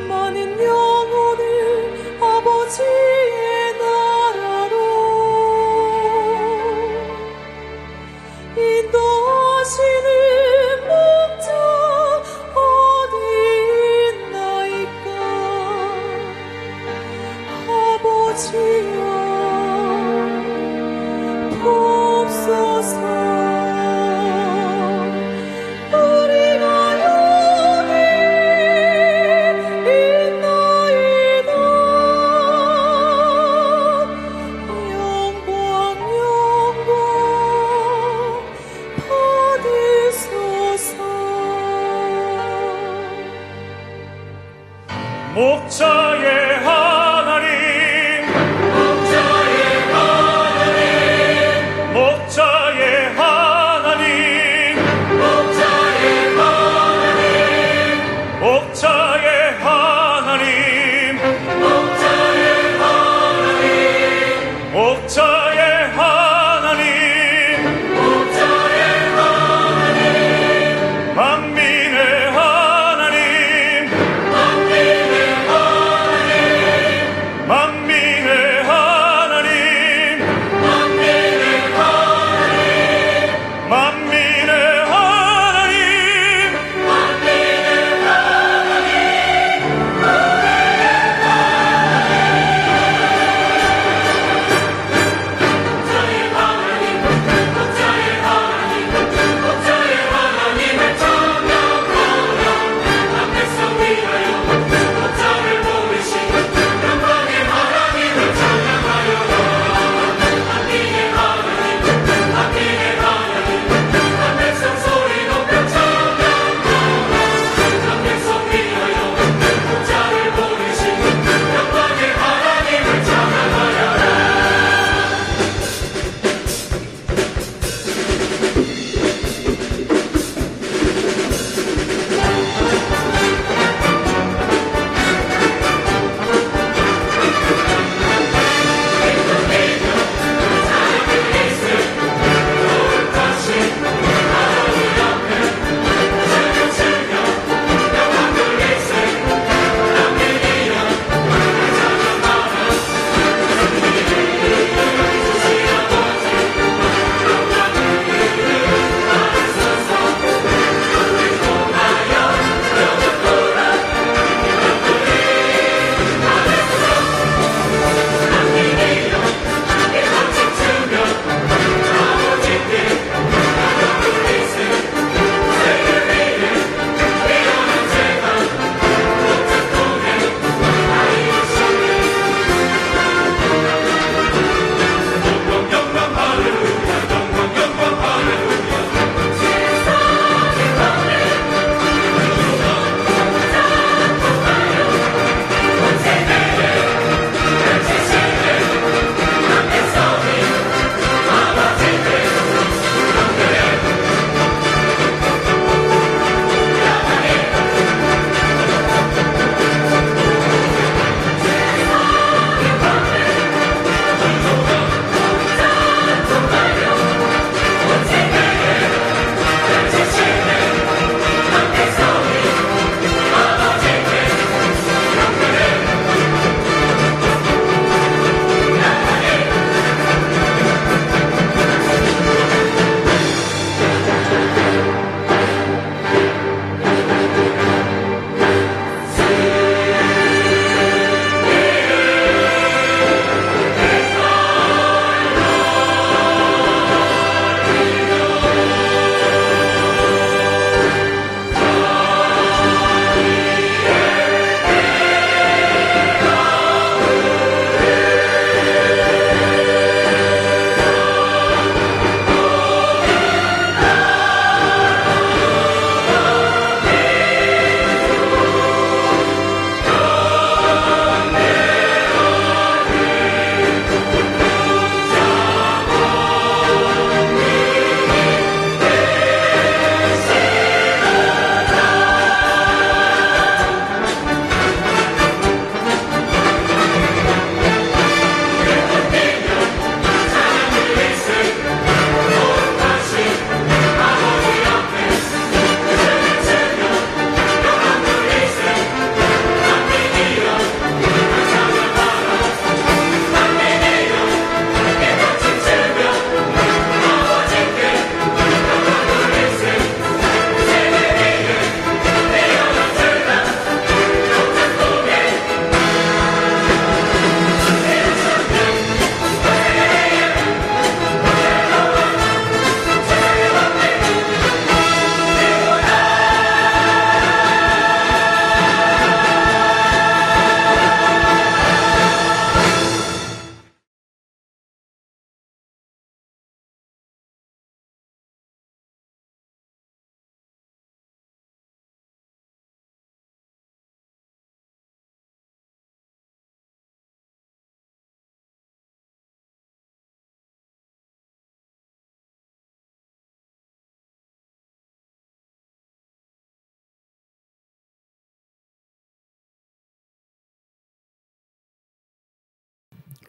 많은 영혼을 아버지의 나라로 인도하시는 목자 어디 있나이까. 아버지여 보옵소서. 목자의 하나님, 목자의 하나님, 목자의 하나님, 목자의 하나님, 만민의 하나님, 만민의 하나님, 만민의 하나님,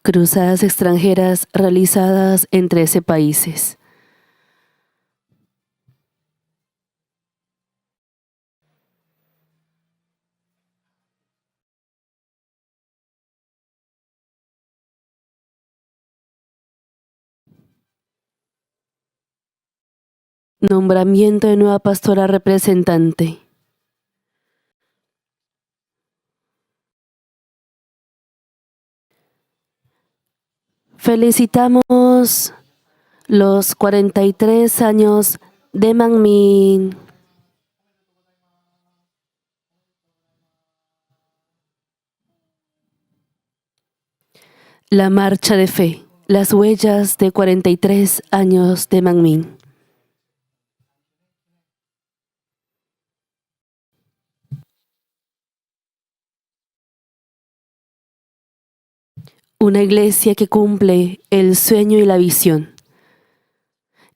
Cruzadas extranjeras realizadas en 13 países. Nombramiento de nueva pastora representante. Felicitamos los 43 años de Mang Min. La marcha de fe, las huellas de 43 años de Mang Min. Una iglesia que cumple el sueño y la visión.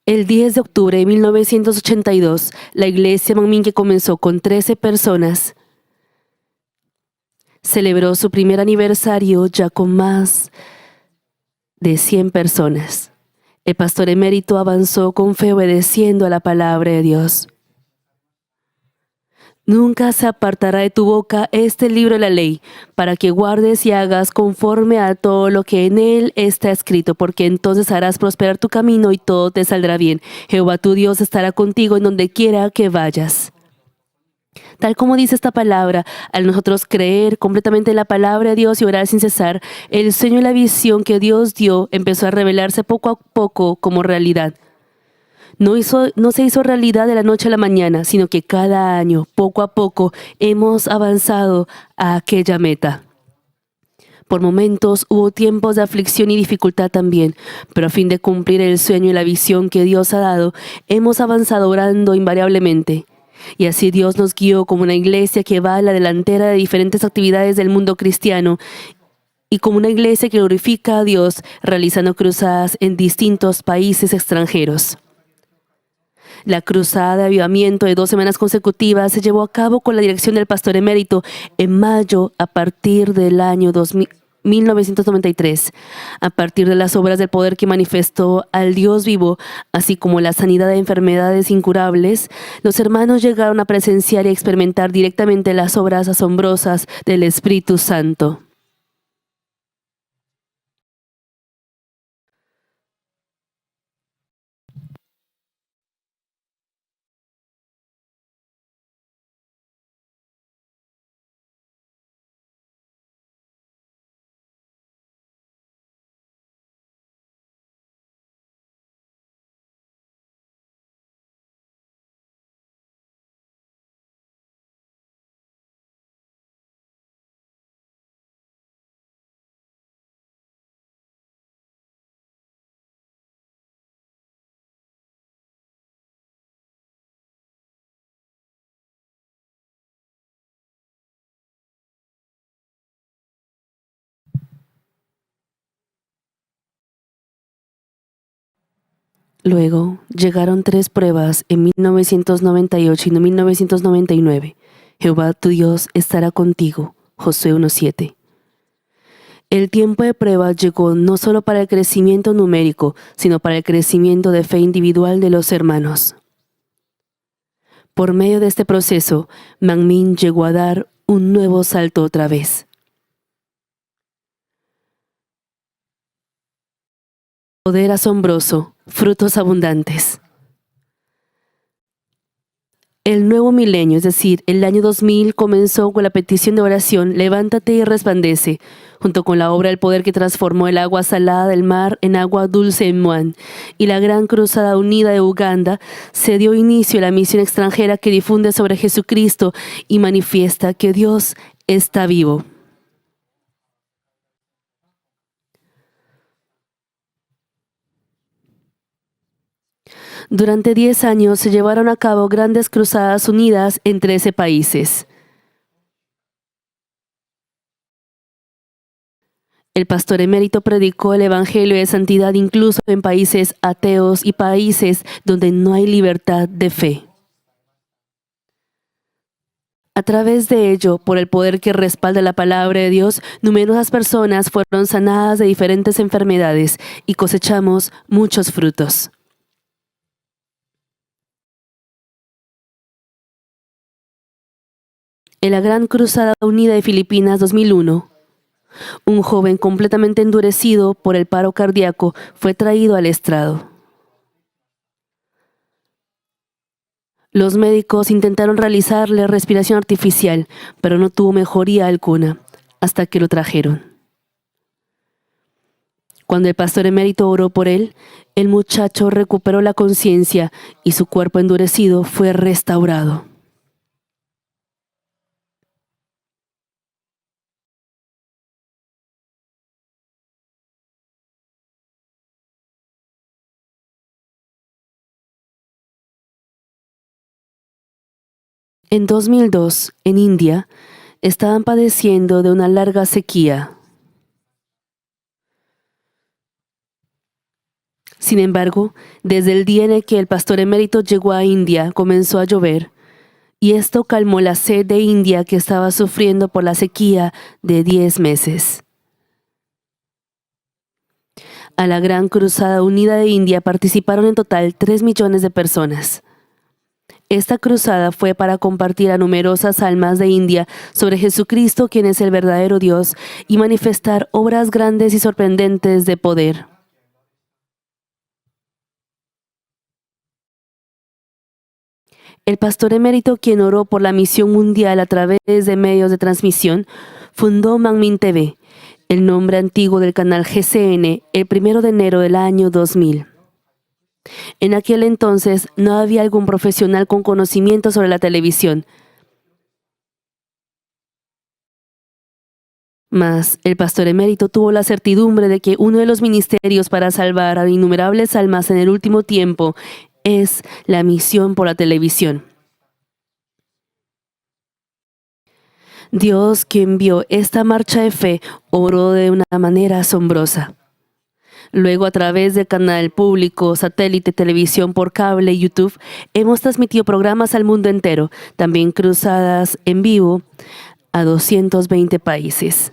El 10 de octubre de 1982, la iglesia Mang Min, que comenzó con 13 personas, celebró su primer aniversario ya con más de 100 personas. El pastor emérito avanzó con fe obedeciendo a la palabra de Dios. Nunca se apartará de tu boca este libro de la ley, para que guardes y hagas conforme a todo lo que en él está escrito, porque entonces harás prosperar tu camino y todo te saldrá bien. Jehová tu Dios estará contigo en donde quiera que vayas. Tal como dice esta palabra, al nosotros creer completamente en la palabra de Dios y orar sin cesar, el sueño y la visión que Dios dio empezó a revelarse poco a poco como realidad. No se hizo realidad de la noche a la mañana, sino que cada año, poco a poco, hemos avanzado a aquella meta. Por momentos hubo tiempos de aflicción y dificultad también, pero a fin de cumplir el sueño y la visión que Dios ha dado, hemos avanzado orando invariablemente. Y así Dios nos guió como una iglesia que va a la delantera de diferentes actividades del mundo cristiano y como una iglesia que glorifica a Dios realizando cruzadas en distintos países extranjeros. La cruzada de avivamiento de 2 semanas consecutivas se llevó a cabo con la dirección del pastor emérito en mayo a partir del año 1993. A partir de las obras del poder que manifestó al Dios vivo, así como la sanidad de enfermedades incurables, los hermanos llegaron a presenciar y experimentar directamente las obras asombrosas del Espíritu Santo. Luego llegaron 3 pruebas en 1998 y 1999. Jehová tu Dios estará contigo. Josué 1:7. El tiempo de prueba llegó no solo para el crecimiento numérico, sino para el crecimiento de fe individual de los hermanos. Por medio de este proceso, Mang Min llegó a dar un nuevo salto otra vez. Poder asombroso, frutos abundantes. El nuevo milenio, es decir, el año 2000, comenzó con la petición de oración «Levántate y resplandece», junto con la obra del poder que transformó el agua salada del mar en agua dulce en Muan, y la gran cruzada unida de Uganda se dio inicio a la misión extranjera que difunde sobre Jesucristo y manifiesta que Dios está vivo. Durante 10 años se llevaron a cabo grandes cruzadas unidas en 13 países. El pastor emérito predicó el evangelio de santidad incluso en países ateos y países donde no hay libertad de fe. A través de ello, por el poder que respalda la palabra de Dios, numerosas personas fueron sanadas de diferentes enfermedades y cosechamos muchos frutos. En la Gran Cruzada Unida de Filipinas 2001, un joven completamente endurecido por el paro cardíaco fue traído al estrado. Los médicos intentaron realizarle respiración artificial, pero no tuvo mejoría alguna, hasta que lo trajeron. Cuando el pastor emérito oró por él, el muchacho recuperó la conciencia y su cuerpo endurecido fue restaurado. En 2002, en India, estaban padeciendo de una larga sequía. Sin embargo, desde el día en el que el pastor emérito llegó a India, comenzó a llover, y esto calmó la sed de India que estaba sufriendo por la sequía de 10 meses. A la Gran Cruzada Unida de India participaron en total 3 millones de personas. Esta cruzada fue para compartir a numerosas almas de India sobre Jesucristo, quien es el verdadero Dios, y manifestar obras grandes y sorprendentes de poder. El pastor emérito, quien oró por la misión mundial a través de medios de transmisión, fundó Manmin TV, el nombre antiguo del canal GCN, el 1 de enero del año 2000. En aquel entonces no había algún profesional con conocimiento sobre la televisión. Mas el pastor emérito tuvo la certidumbre de que uno de los ministerios para salvar a innumerables almas en el último tiempo es la misión por la televisión. Dios, quien vio esta marcha de fe, obró de una manera asombrosa. Luego, a través del canal público, satélite, televisión por cable y YouTube, hemos transmitido programas al mundo entero, también cruzadas en vivo a 220 países.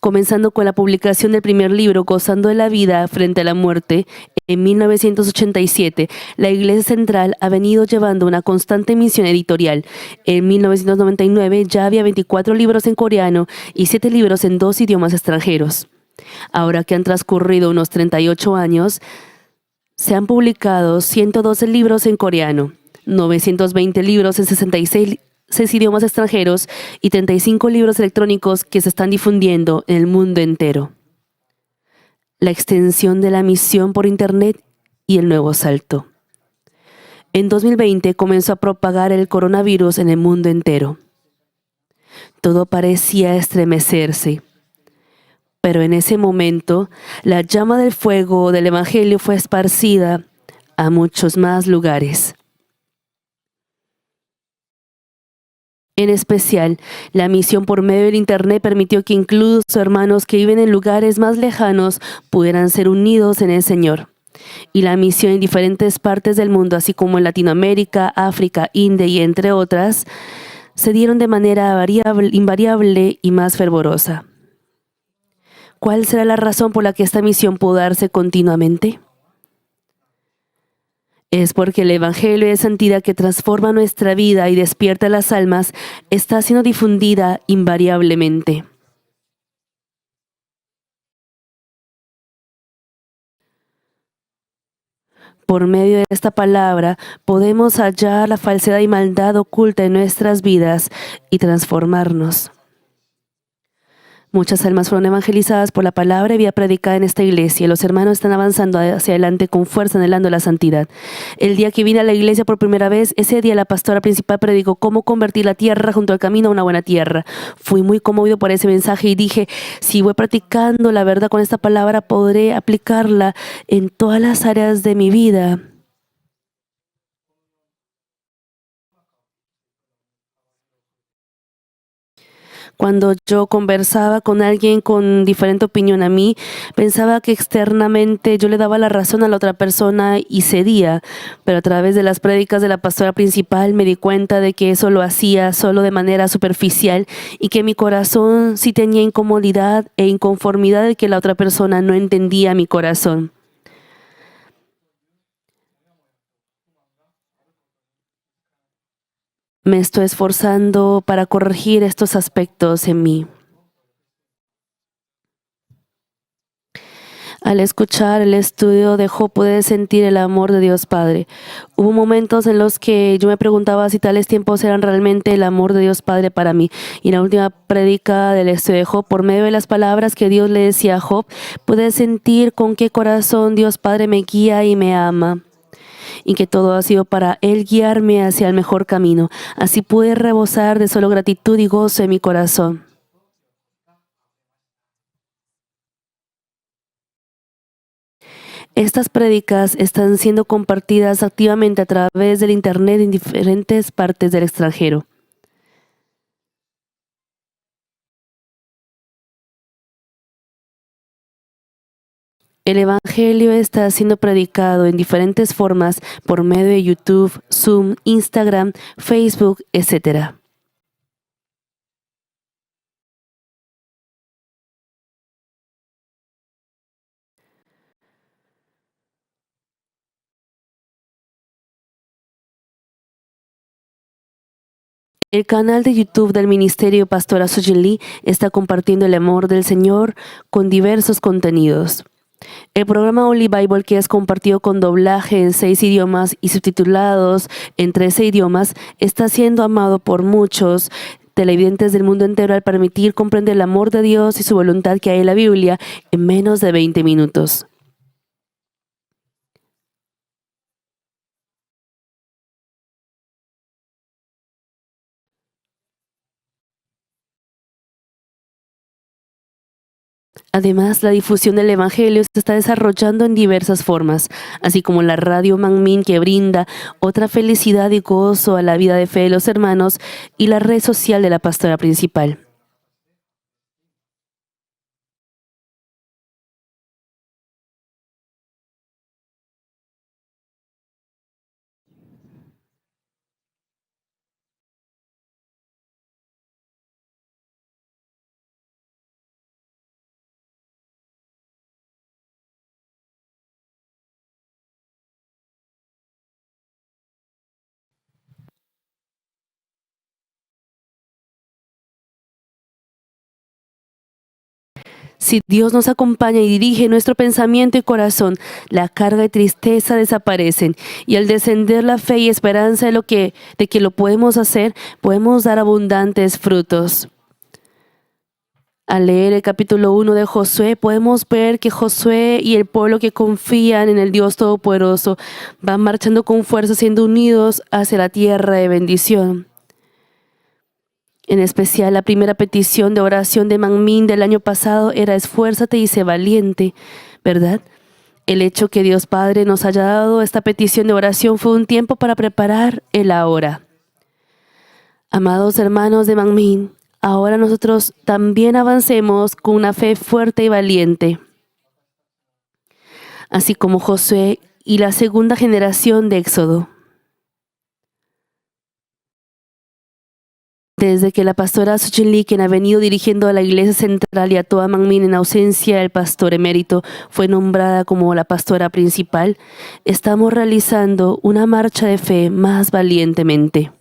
Comenzando con la publicación del primer libro, Gozando de la Vida frente a la Muerte, en 1987, la Iglesia Central ha venido llevando una constante misión editorial. En 1999 ya había 24 libros en coreano y 7 libros en 2 idiomas extranjeros. Ahora que han transcurrido unos 38 años, se han publicado 112 libros en coreano, 920 libros en 66 idiomas extranjeros y 35 libros electrónicos que se están difundiendo en el mundo entero. La extensión de la misión por Internet y el nuevo salto. En 2020 comenzó a propagar el coronavirus en el mundo entero. Todo parecía estremecerse. Pero en ese momento, la llama del fuego del Evangelio fue esparcida a muchos más lugares. En especial, la misión por medio del Internet permitió que incluso hermanos que viven en lugares más lejanos pudieran ser unidos en el Señor. Y la misión en diferentes partes del mundo, así como en Latinoamérica, África, India y entre otras, se dieron de manera invariable y más fervorosa. ¿Cuál será la razón por la que esta misión pudo darse continuamente? Es porque el Evangelio de santidad que transforma nuestra vida y despierta las almas está siendo difundida invariablemente. Por medio de esta palabra podemos hallar la falsedad y maldad oculta en nuestras vidas y transformarnos. Muchas almas fueron evangelizadas por la palabra y vida predicada en esta iglesia. Los hermanos están avanzando hacia adelante con fuerza, anhelando la santidad. El día que vine a la iglesia por primera vez, ese día la pastora principal predicó cómo convertir la tierra junto al camino a una buena tierra. Fui muy conmovido por ese mensaje y dije, si voy practicando la verdad con esta palabra, podré aplicarla en todas las áreas de mi vida. Cuando yo conversaba con alguien con diferente opinión a mí, pensaba que externamente yo le daba la razón a la otra persona y cedía, pero a través de las prédicas de la pastora principal me di cuenta de que eso lo hacía solo de manera superficial y que mi corazón sí tenía incomodidad e inconformidad de que la otra persona no entendía mi corazón. Me estoy esforzando para corregir estos aspectos en mí. Al escuchar el estudio de Job pude sentir el amor de Dios Padre. Hubo momentos en los que yo me preguntaba si tales tiempos eran realmente el amor de Dios Padre para mí. Y en la última prédica del estudio de Job, por medio de las palabras que Dios le decía a Job, pude sentir con qué corazón Dios Padre me guía y me ama, y que todo ha sido para Él guiarme hacia el mejor camino. Así pude rebosar de solo gratitud y gozo en mi corazón. Estas prédicas están siendo compartidas activamente a través del Internet en diferentes partes del extranjero. El Evangelio está siendo predicado en diferentes formas por medio de YouTube, Zoom, Instagram, Facebook, etc. El canal de YouTube del Ministerio Pastora Sujin Lee está compartiendo el amor del Señor con diversos contenidos. El programa Only Bible, que es compartido con doblaje en 6 idiomas y subtitulados en 13 idiomas, está siendo amado por muchos televidentes del mundo entero al permitir comprender el amor de Dios y su voluntad que hay en la Biblia en menos de 20 minutos. Además, la difusión del Evangelio se está desarrollando en diversas formas, así como la radio Manmin, que brinda otra felicidad y gozo a la vida de fe de los hermanos, y la red social de la pastora principal. Si Dios nos acompaña y dirige nuestro pensamiento y corazón, la carga y tristeza desaparecen, y al descender la fe y esperanza de que lo podemos hacer, podemos dar abundantes frutos. Al leer el capítulo 1 de Josué, podemos ver que Josué y el pueblo que confían en el Dios Todopoderoso van marchando con fuerza, siendo unidos hacia la tierra de bendición. En especial, la primera petición de oración de Manmin del año pasado era: esfuérzate y sé valiente, ¿verdad? El hecho que Dios Padre nos haya dado esta petición de oración fue un tiempo para preparar el ahora. Amados hermanos de Manmin, ahora nosotros también avancemos con una fe fuerte y valiente, así como Josué y la segunda generación de Éxodo. Desde que la pastora Sujin Lee, quien ha venido dirigiendo a la iglesia central y a toda Manmin en ausencia del pastor emérito, fue nombrada como la pastora principal, estamos realizando una marcha de fe más valientemente.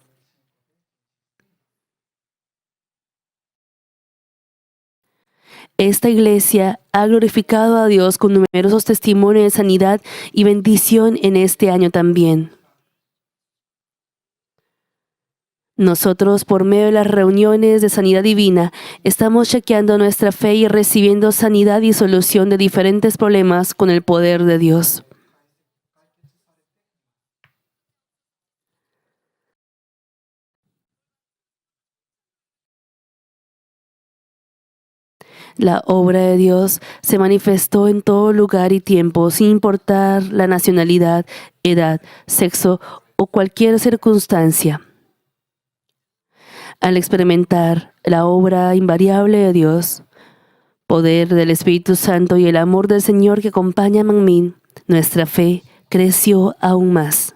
Esta iglesia ha glorificado a Dios con numerosos testimonios de sanidad y bendición en este año también. Nosotros, por medio de las reuniones de sanidad divina, estamos chequeando nuestra fe y recibiendo sanidad y solución de diferentes problemas con el poder de Dios. La obra de Dios se manifestó en todo lugar y tiempo, sin importar la nacionalidad, edad, sexo o cualquier circunstancia. Al experimentar la obra invariable de Dios, poder del Espíritu Santo y el amor del Señor que acompaña a Manmin, nuestra fe creció aún más.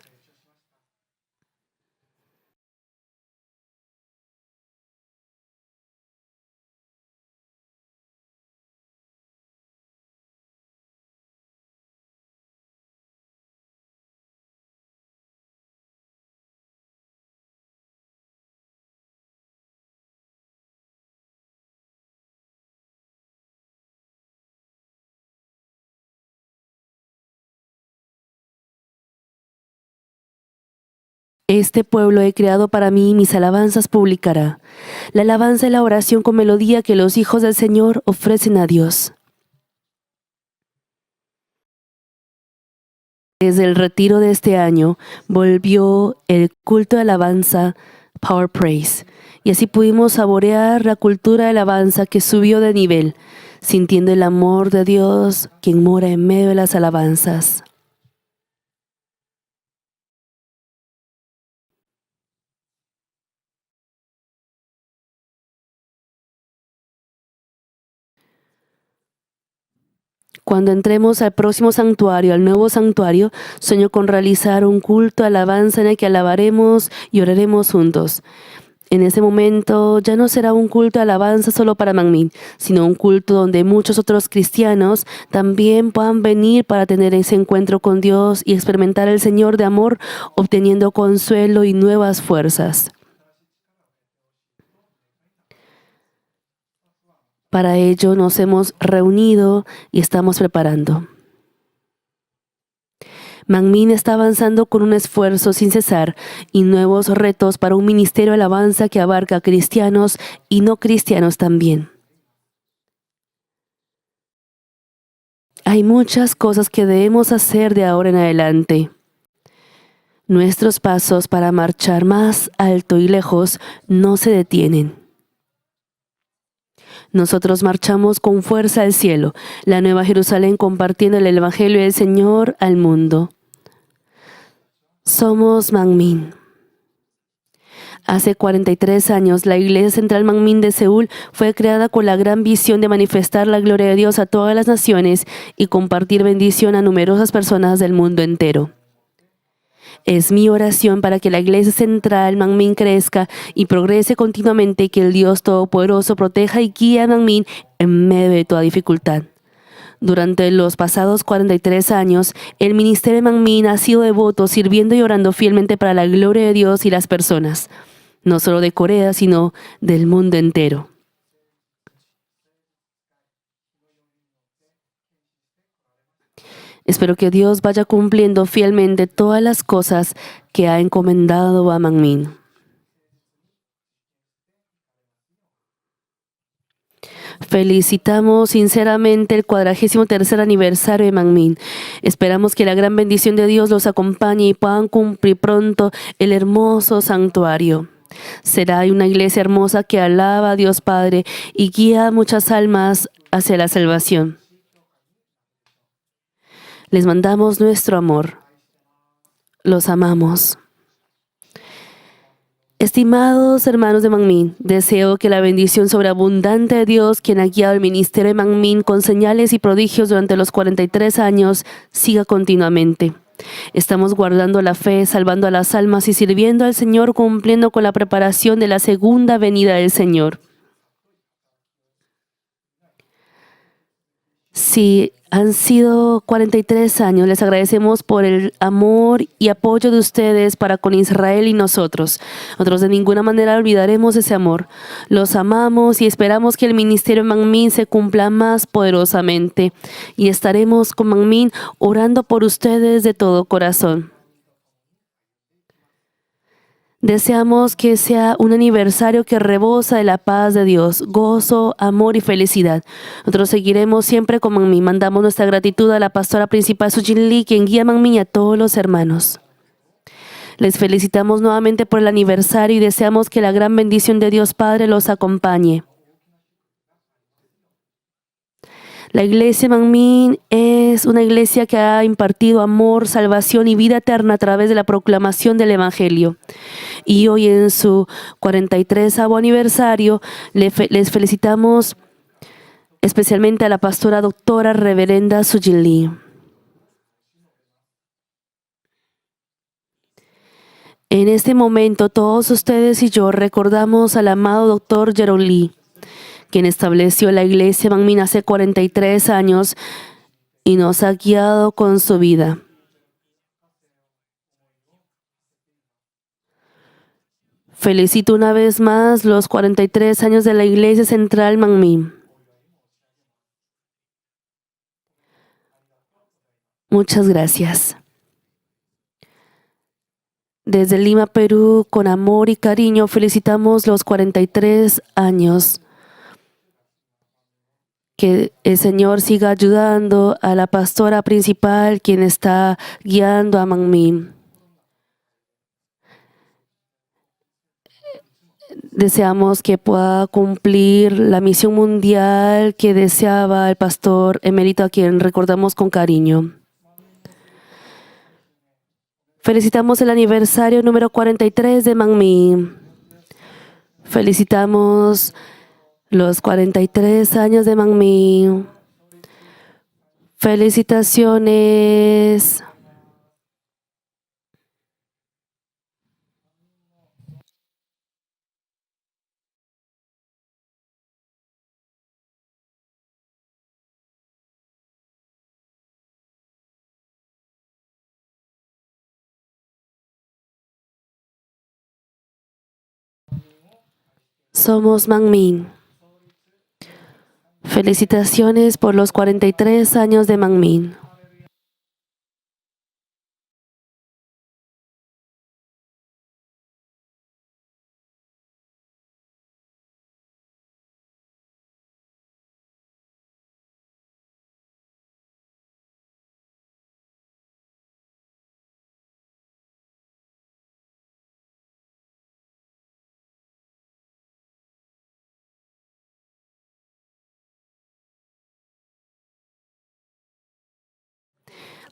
Este pueblo he creado para mí, mis alabanzas publicará. La alabanza es la oración con melodía que los hijos del Señor ofrecen a Dios. Desde el retiro de este año, volvió el culto de alabanza Power Praise. Y así pudimos saborear la cultura de alabanza que subió de nivel, sintiendo el amor de Dios, quien mora en medio de las alabanzas. Cuando entremos al próximo santuario, al nuevo santuario, sueño con realizar un culto de alabanza en el que alabaremos y oraremos juntos. En ese momento ya no será un culto de alabanza solo para Manmin, sino un culto donde muchos otros cristianos también puedan venir para tener ese encuentro con Dios y experimentar el Señor de amor, obteniendo consuelo y nuevas fuerzas. Para ello nos hemos reunido y estamos preparando. Manmin está avanzando con un esfuerzo sin cesar y nuevos retos para un ministerio de alabanza que abarca a cristianos y no cristianos también. Hay muchas cosas que debemos hacer de ahora en adelante. Nuestros pasos para marchar más alto y lejos no se detienen. Nosotros marchamos con fuerza al cielo, la Nueva Jerusalén, compartiendo el Evangelio del Señor al mundo. Somos Manmin. Hace 43 años, la Iglesia Central Manmin de Seúl fue creada con la gran visión de manifestar la gloria de Dios a todas las naciones y compartir bendición a numerosas personas del mundo entero. Es mi oración para que la Iglesia Central Manmin crezca y progrese continuamente y que el Dios Todopoderoso proteja y guíe a Manmin en medio de toda dificultad. Durante los pasados 43 años, el ministerio de Manmin ha sido devoto, sirviendo y orando fielmente para la gloria de Dios y las personas, no solo de Corea, sino del mundo entero. Espero que Dios vaya cumpliendo fielmente todas las cosas que ha encomendado a Manmin. Felicitamos sinceramente el 43º aniversario de Manmin. Esperamos que la gran bendición de Dios los acompañe y puedan cumplir pronto el hermoso santuario. Será una iglesia hermosa que alaba a Dios Padre y guía a muchas almas hacia la salvación. Les mandamos nuestro amor. Los amamos. Estimados hermanos de Manmin, deseo que la bendición sobreabundante de Dios, quien ha guiado el ministerio de Manmin con señales y prodigios durante los 43 años, siga continuamente. Estamos guardando la fe, salvando a las almas y sirviendo al Señor, cumpliendo con la preparación de la segunda venida del Señor. Sí, han sido 43 años. Les agradecemos por el amor y apoyo de ustedes para con Israel y nosotros. Nosotros de ninguna manera olvidaremos ese amor. Los amamos y esperamos que el ministerio de Manmin se cumpla más poderosamente. Y estaremos con Manmin orando por ustedes de todo corazón. Deseamos que sea un aniversario que rebosa de la paz de Dios, gozo, amor y felicidad. Nosotros seguiremos siempre con Manmin. Mandamos nuestra gratitud a la pastora principal Sujin Lee, quien guía a Manmin y a todos los hermanos. Les felicitamos nuevamente por el aniversario y deseamos que la gran bendición de Dios Padre los acompañe. La iglesia Manmin es una iglesia que ha impartido amor, salvación y vida eterna a través de la proclamación del Evangelio. Y hoy en su 43º aniversario les felicitamos especialmente a la pastora doctora reverenda Sujin Lee. En este momento todos ustedes y yo recordamos al amado doctor Jerome Lee, quien estableció la iglesia Manmin hace 43 años y nos ha guiado con su vida. Felicito una vez más los 43 años de la Iglesia Central Manmin. Muchas gracias. Desde Lima, Perú, con amor y cariño, felicitamos los 43 años. Que el Señor siga ayudando a la pastora principal, quien está guiando a Manmin. Deseamos que pueda cumplir la misión mundial que deseaba el pastor emérito, a quien recordamos con cariño. Felicitamos el aniversario número 43 de Manmin. Felicitamos los 43 años de Manmin. Felicitaciones. Somos Manmin. Felicitaciones por los 43 años de Manmin.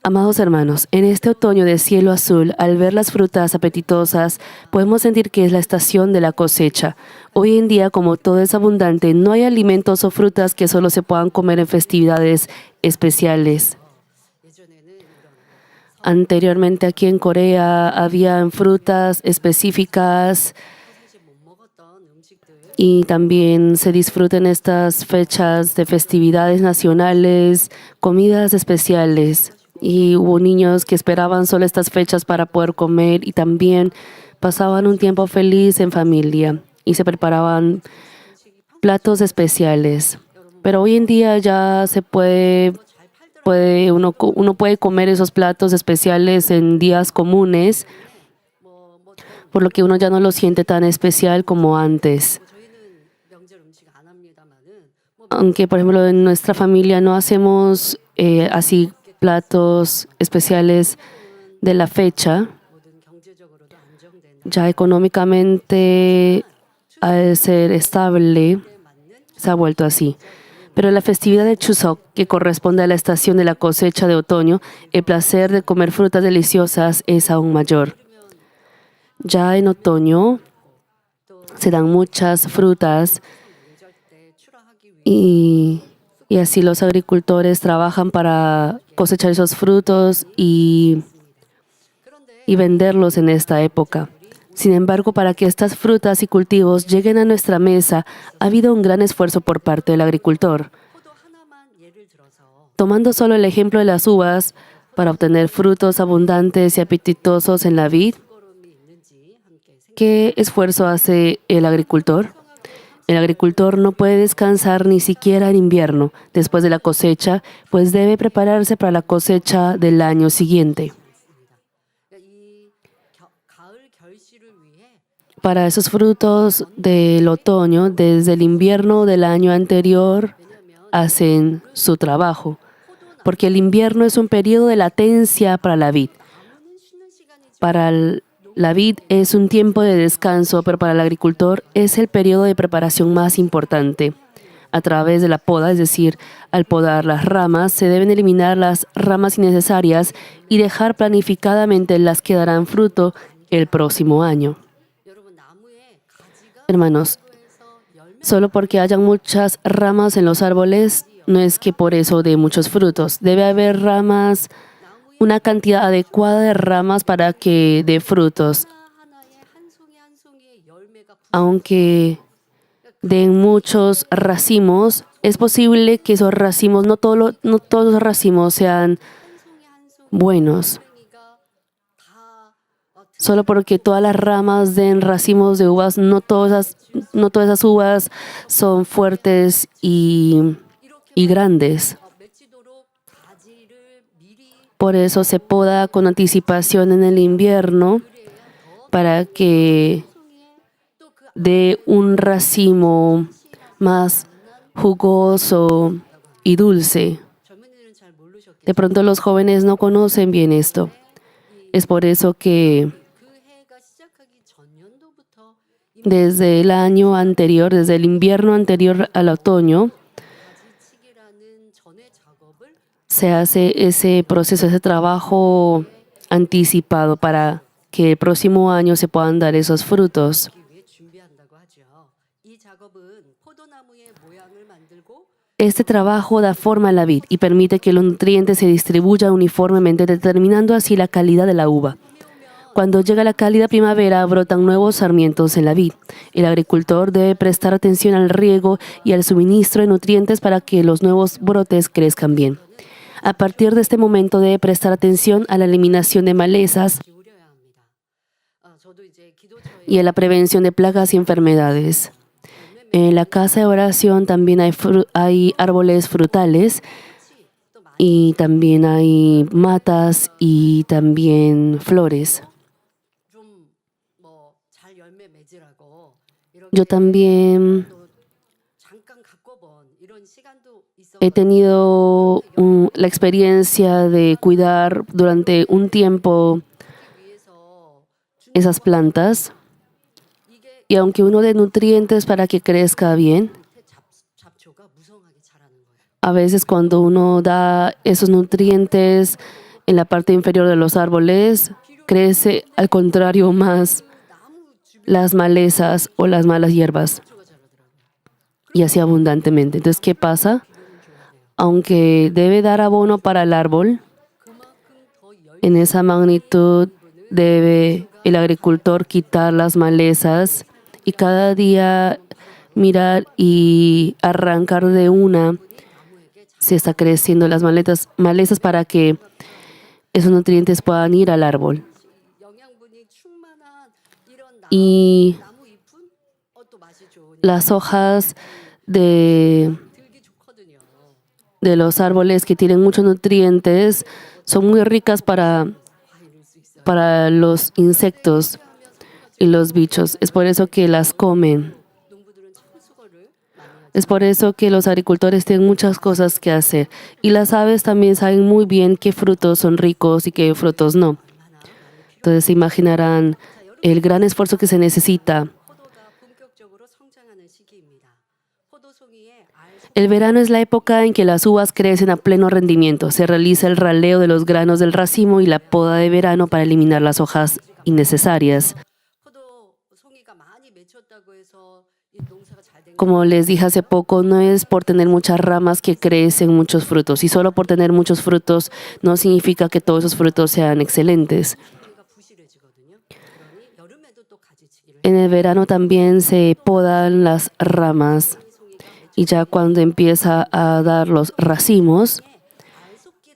Amados hermanos, en este otoño de cielo azul, al ver las frutas apetitosas, podemos sentir que es la estación de la cosecha. Hoy en día, como todo es abundante, no hay alimentos o frutas que solo se puedan comer en festividades especiales. Anteriormente aquí en Corea había frutas específicas y también se disfrutan estas fechas de festividades nacionales, comidas especiales. Y hubo niños que esperaban solo estas fechas para poder comer y también pasaban un tiempo feliz en familia y se preparaban platos especiales. Pero hoy en día ya se uno puede comer esos platos especiales en días comunes, por lo que uno ya no lo siente tan especial como antes. Aunque, por ejemplo, en nuestra familia no hacemos así platos especiales de la fecha, ya económicamente al ser estable se ha vuelto así. Pero la festividad de Chuseok, que corresponde a la estación de la cosecha de otoño, el placer de comer frutas deliciosas es aún mayor. Ya en otoño se dan muchas frutas y así los agricultores trabajan para cosechar esos frutos y venderlos en esta época. Sin embargo, para que estas frutas y cultivos lleguen a nuestra mesa, ha habido un gran esfuerzo por parte del agricultor. Tomando solo el ejemplo de las uvas, para obtener frutos abundantes y apetitosos en la vid, ¿qué esfuerzo hace el agricultor? El agricultor no puede descansar ni siquiera en invierno después de la cosecha, pues debe prepararse para la cosecha del año siguiente. Para esos frutos del otoño, desde el invierno del año anterior, hacen su trabajo, porque el invierno es un periodo de latencia para la vid. La vid es un tiempo de descanso, pero para el agricultor es el periodo de preparación más importante. A través de la poda, es decir, al podar las ramas, se deben eliminar las ramas innecesarias y dejar planificadamente las que darán fruto el próximo año. Hermanos, solo porque hayan muchas ramas en los árboles, no es que por eso dé muchos frutos. Debe haber ramas, una cantidad adecuada de ramas para que dé frutos. Aunque den muchos racimos, es posible que esos racimos, no todos los racimos sean buenos. Solo porque todas las ramas den racimos de uvas, no todas esas uvas son fuertes y grandes. Por eso se poda con anticipación en el invierno para que dé un racimo más jugoso y dulce. De pronto los jóvenes no conocen bien esto. Es por eso que desde el año anterior, desde el invierno anterior al otoño, se hace ese proceso, ese trabajo anticipado para que el próximo año se puedan dar esos frutos. Este trabajo da forma a la vid y permite que los nutrientes se distribuyan uniformemente, determinando así la calidad de la uva. Cuando llega la cálida primavera, brotan nuevos sarmientos en la vid. El agricultor debe prestar atención al riego y al suministro de nutrientes para que los nuevos brotes crezcan bien. A partir de este momento debe prestar atención a la eliminación de malezas y a la prevención de plagas y enfermedades. En la casa de oración también hay árboles frutales y también hay matas y también flores. Yo también he tenido la experiencia de cuidar durante un tiempo esas plantas. Y aunque uno dé nutrientes para que crezca bien, a veces cuando uno da esos nutrientes en la parte inferior de los árboles, crece al contrario más las malezas o las malas hierbas. Y así abundantemente. Entonces, ¿qué pasa? Aunque debe dar abono para el árbol, en esa magnitud debe el agricultor quitar las malezas y cada día mirar y arrancar de una si está creciendo las malezas para que esos nutrientes puedan ir al árbol. Y las hojas de los árboles que tienen muchos nutrientes son muy ricas para los insectos y los bichos. Es por eso que las comen. Es por eso que los agricultores tienen muchas cosas que hacer. Y las aves también saben muy bien qué frutos son ricos y qué frutos no. Entonces se imaginarán el gran esfuerzo que se necesita. El verano es la época en que las uvas crecen a pleno rendimiento. Se realiza el raleo de los granos del racimo y la poda de verano para eliminar las hojas innecesarias. Como les dije hace poco, no es por tener muchas ramas que crecen muchos frutos. Y solo por tener muchos frutos no significa que todos esos frutos sean excelentes. En el verano también se podan las ramas. Y ya cuando empieza a dar los racimos,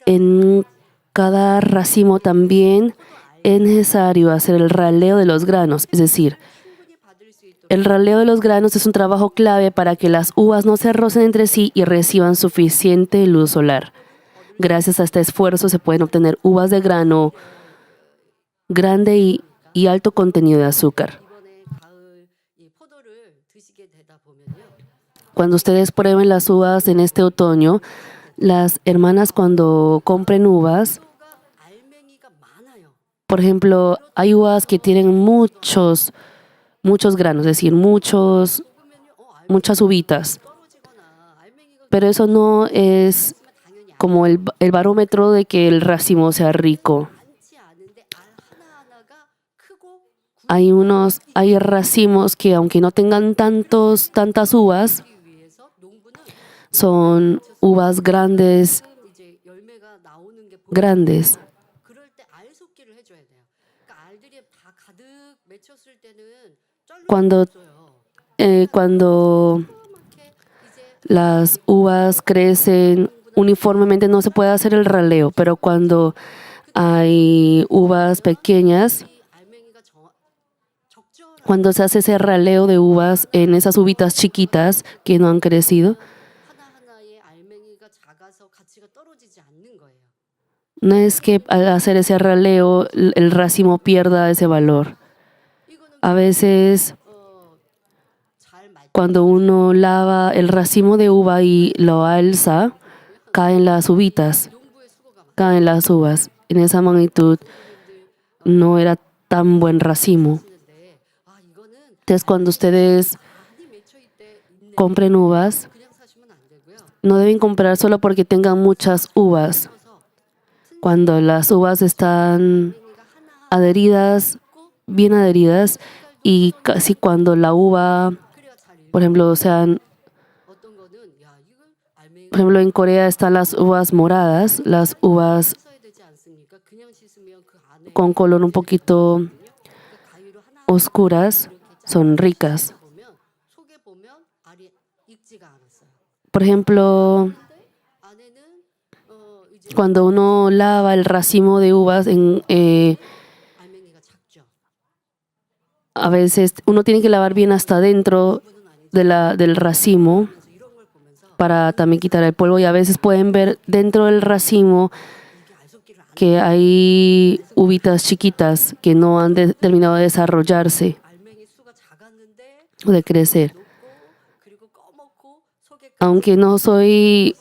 en cada racimo también es necesario hacer el raleo de los granos. Es decir, el raleo de los granos es un trabajo clave para que las uvas no se rocen entre sí y reciban suficiente luz solar. Gracias a este esfuerzo se pueden obtener uvas de grano grande y alto contenido de azúcar. Cuando ustedes prueben las uvas en este otoño, las hermanas cuando compren uvas, por ejemplo, hay uvas que tienen muchos granos, es decir, muchas uvitas. Pero eso no es como el barómetro de que el racimo sea rico. 많지 않은데 알 하나하나가 크고 Hay racimos que aunque no tengan tantas uvas, 굽기 위해서 농부는 son uvas grandes, 이제 열매가 나오는 게 grandes. 그럴 때 알 섞기를 해줘야 돼요. 그러니까 알들이 다 가득 맺혔을 때는 쩔로 Cuando, 없어요. cuando 조그맣게 이제 las uvas crecen uniformemente no se puede hacer el raleo, pero cuando hay uvas pequeñas, 이 알맹이가 적절한 cuando se hace ese raleo de uvas en esas uvitas chiquitas que no han crecido, 하나하나의 알맹이가 작아서 가치가 떨어지지 않는 거예요. no es que al hacer ese raleo el racimo pierda ese valor. 이거는 A veces 잘 말. cuando uno lava el racimo de uva y lo alza, caen las uvitas, 농부의 수고가 caen las uvas. En esa magnitud no era tan buen racimo. 많은데 아 이거는 Entonces cuando ustedes 많이 맺혀 있네 compren uvas, 그냥 사시면 안 되고요. no deben comprar solo porque tengan muchas uvas. 그래서 Cuando las uvas están 알맹이가 하나 adheridas, bien adheridas, y casi cuando la uva, 그래야 잘 읽. por ejemplo, sean, 어떤 거는 야 이거 알맹이 por ejemplo, en Corea están las uvas moradas, las uvas 써야 되지 않습니까? 그냥 씻으면 그 안에 con color un poquito 그러니까 가위로 하나 oscuras son ricas. 보면 속에 보면 알이 익지가 않았어요. Por ejemplo, 안에는 이제 cuando uno lava el racimo de uvas, 알맹이가 작죠. a veces uno tiene que lavar bien hasta dentro del racimo 그래서 이런 걸 보면서 para también quitar el polvo, y a veces pueden ver dentro del racimo 이게 알 섞기를 안 que hay uvitas chiquitas que no han terminado de desarrollarse 알맹이 수가 작았는데 o de crecer. 녹고 그리고 꺼먹고 속에 Aunque no soy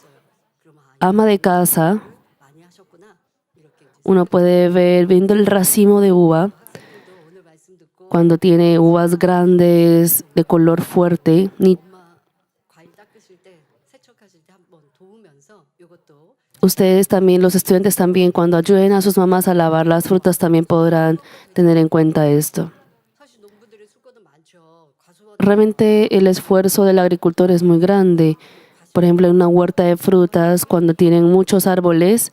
그럼 아 ama de casa, 많이 하셨구나 이렇게 이제 uno puede ver viendo el racimo de uva, 또 오늘 말씀 듣고 cuando tiene uvas grandes de color fuerte, 엄마 과일 닦으실 때 세척하실 때 한번 도우면서 이것도 ustedes también, los estudiantes también, cuando ayuden a sus mamás a lavar las frutas, también podrán tener en cuenta esto. 사실 농부들의 수고도 많죠. 과수원 Realmente el esfuerzo del agricultor es muy grande. Por ejemplo, en una huerta de frutas, cuando tienen muchos árboles,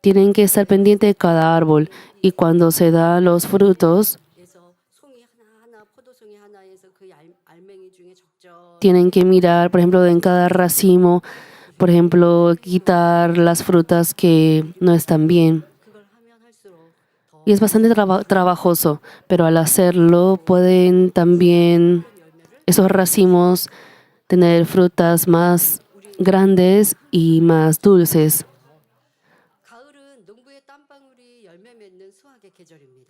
tienen que estar pendiente de cada árbol. Y cuando se dan los frutos, 에서 송이 하나하나 포도송이 하나에서 그 알맹이 중에 적절 tienen que mirar, por ejemplo, en cada racimo, por ejemplo, quitar las frutas que no están bien. 그걸 하면 할수록 더 Y es bastante trabajoso, pero al hacerlo pueden también esos racimos tener frutas más grandes y más dulces. 가을은 농부의 땀방울이 열매 맺는 수확의 계절입니다.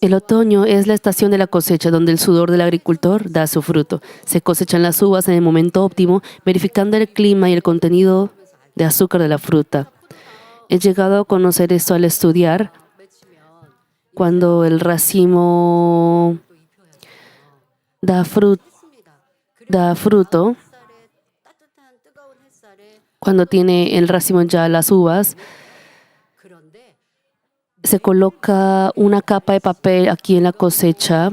El otoño es la estación de la cosecha, donde el sudor del agricultor da su fruto. Se cosechan las uvas en el momento óptimo, verificando el clima y el contenido de azúcar de la fruta. He llegado a conocer esto al estudiar 맺히면 cuando el racimo 또 입혀야 돼요. da, 했습니다. da fruto, 햇살에 따뜻한 뜨거운 햇살에 cuando tiene el racimo ya las uvas, 그런데 se coloca una capa de papel aquí en la cosecha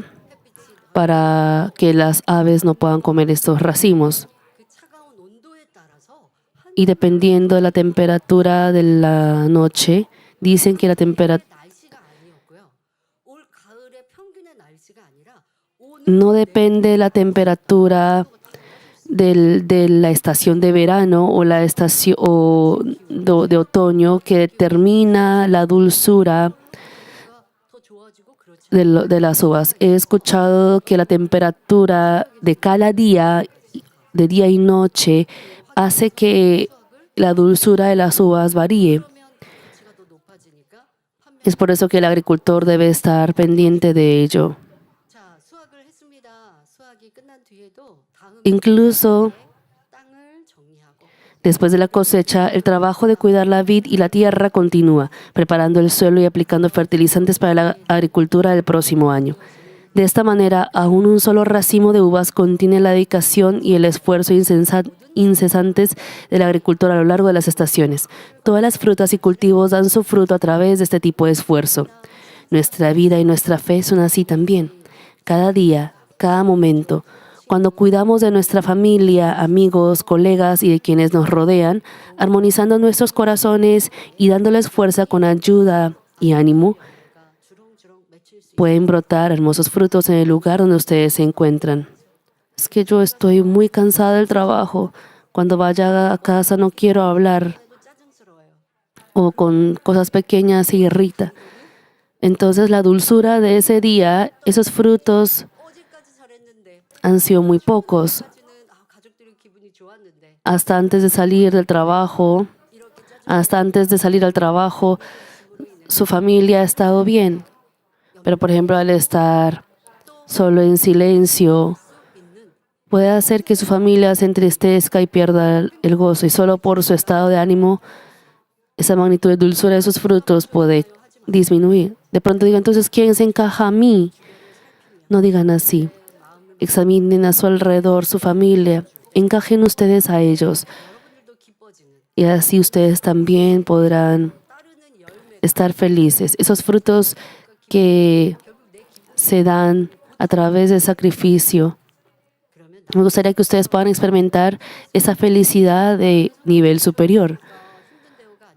para que las aves no puedan comer estos racimos. 그 차가운 온도에 따라서 한 Y dependiendo de la temperatura de la noche, dicen que la temperatura 날씨가 아니었고요. 올 가을의 평균의 날씨가 아니라 오늘 no depende de la temperatura de la estación de verano o la estación de otoño que determina la dulzura 더 좋아지고 그렇지 de las uvas. He escuchado que la temperatura de cada día, de día y noche, hace que la dulzura de las uvas varíe. 그러면 가치가 더 높아지니까 판매. Es por eso que el agricultor debe estar pendiente de ello. 자, 수확을 했습니다. 수확이 끝난 뒤에도 다음 Incluso 땅을 정리하고 después de la cosecha, el trabajo de cuidar la vid y la tierra continúa, preparando el suelo y aplicando fertilizantes para la agricultura del próximo año. De esta manera, aún un solo racimo de uvas contiene la dedicación y el esfuerzo incesantes del agricultor a lo largo de las estaciones. Todas las frutas y cultivos dan su fruto a través de este tipo de esfuerzo. Nuestra vida y nuestra fe son así también. Cada día, cada momento, cuando cuidamos de nuestra familia, amigos, colegas y de quienes nos rodean, armonizando nuestros corazones y dándoles fuerza con ayuda y ánimo, pueden brotar hermosos frutos en el lugar donde ustedes se encuentran. Es que yo estoy muy cansada del trabajo. Cuando vaya a casa no quiero hablar o con cosas pequeñas se irrita. Entonces la dulzura de ese día, esos frutos han sido muy pocos. Hasta antes de salir del trabajo, su familia ha estado bien. Pero por ejemplo, al estar solo en silencio, puede hacer que su familia se entristezca y pierda el gozo. Y solo por su estado de ánimo, esa magnitud de dulzura de sus frutos puede disminuir. De pronto digan, entonces, ¿quién se encaja a mí? No digan así. Examinen a su alrededor, su familia. Encajen ustedes a ellos. Y así ustedes también podrán estar felices. Esos frutos que se dan a través del sacrificio. Me gustaría que ustedes puedan experimentar esa felicidad de nivel superior.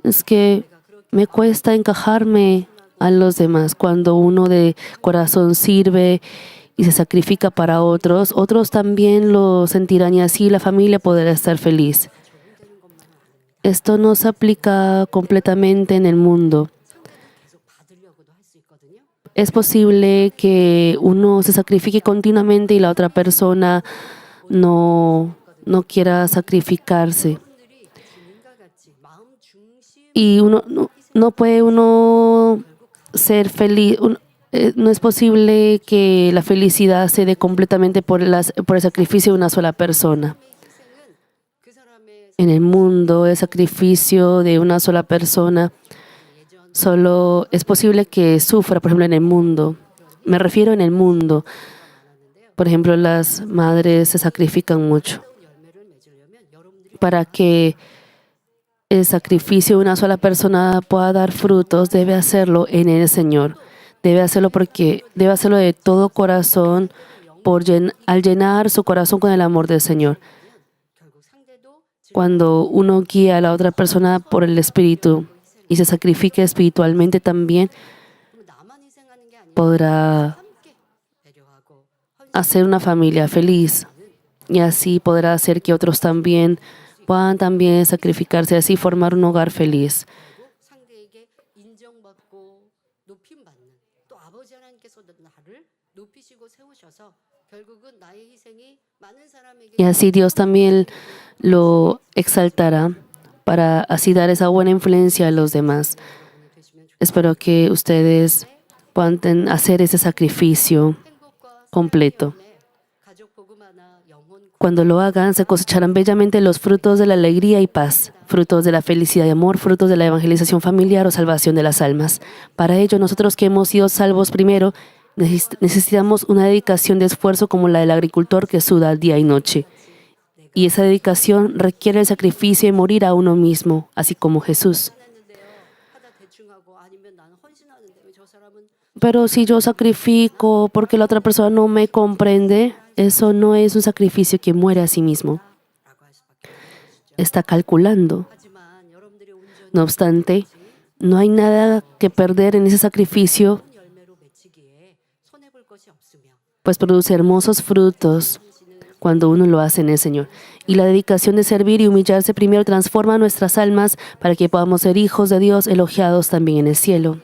Es que me cuesta encajarme a los demás. Cuando uno de corazón sirve y se sacrifica para otros, otros también lo sentirán y así la familia podrá estar feliz. Esto no se aplica completamente en el mundo. Es posible que uno se sacrifique continuamente y la otra persona no quiera sacrificarse. Y no puede uno ser feliz. No es posible que la felicidad se dé completamente por el sacrificio de una sola persona. En el mundo, el sacrificio de una sola persona solo es posible que sufra, por ejemplo, en el mundo. Me refiero en el mundo. Por ejemplo, las madres se sacrifican mucho. Para que el sacrificio de una sola persona pueda dar frutos, debe hacerlo en el Señor. Debe hacerlo de todo corazón, al llenar su corazón con el amor del Señor. Cuando uno guía a la otra persona por el Espíritu y se sacrifica espiritualmente también, podrá hacer una familia feliz y así podrá hacer que otros también puedan también sacrificarse y así formar un hogar feliz. Y así Dios también lo exaltará para así dar esa buena influencia a los demás. Espero que ustedes puedan hacer ese sacrificio completo. Cuando lo hagan, se cosecharán bellamente los frutos de la alegría y paz, frutos de la felicidad y amor, frutos de la evangelización familiar o salvación de las almas. Para ello, nosotros que hemos sido salvos primero, necesitamos una dedicación de esfuerzo como la del agricultor que suda día y noche. Y esa dedicación requiere el sacrificio de morir a uno mismo, así como Jesús. Pero si yo sacrifico porque la otra persona no me comprende, eso no es un sacrificio que muere a sí mismo. Está calculando. No obstante, no hay nada que perder en ese sacrificio, pues produce hermosos frutos cuando uno lo hace en el Señor. Y la dedicación de servir y humillarse primero transforma nuestras almas para que podamos ser hijos de Dios, elogiados también en el cielo.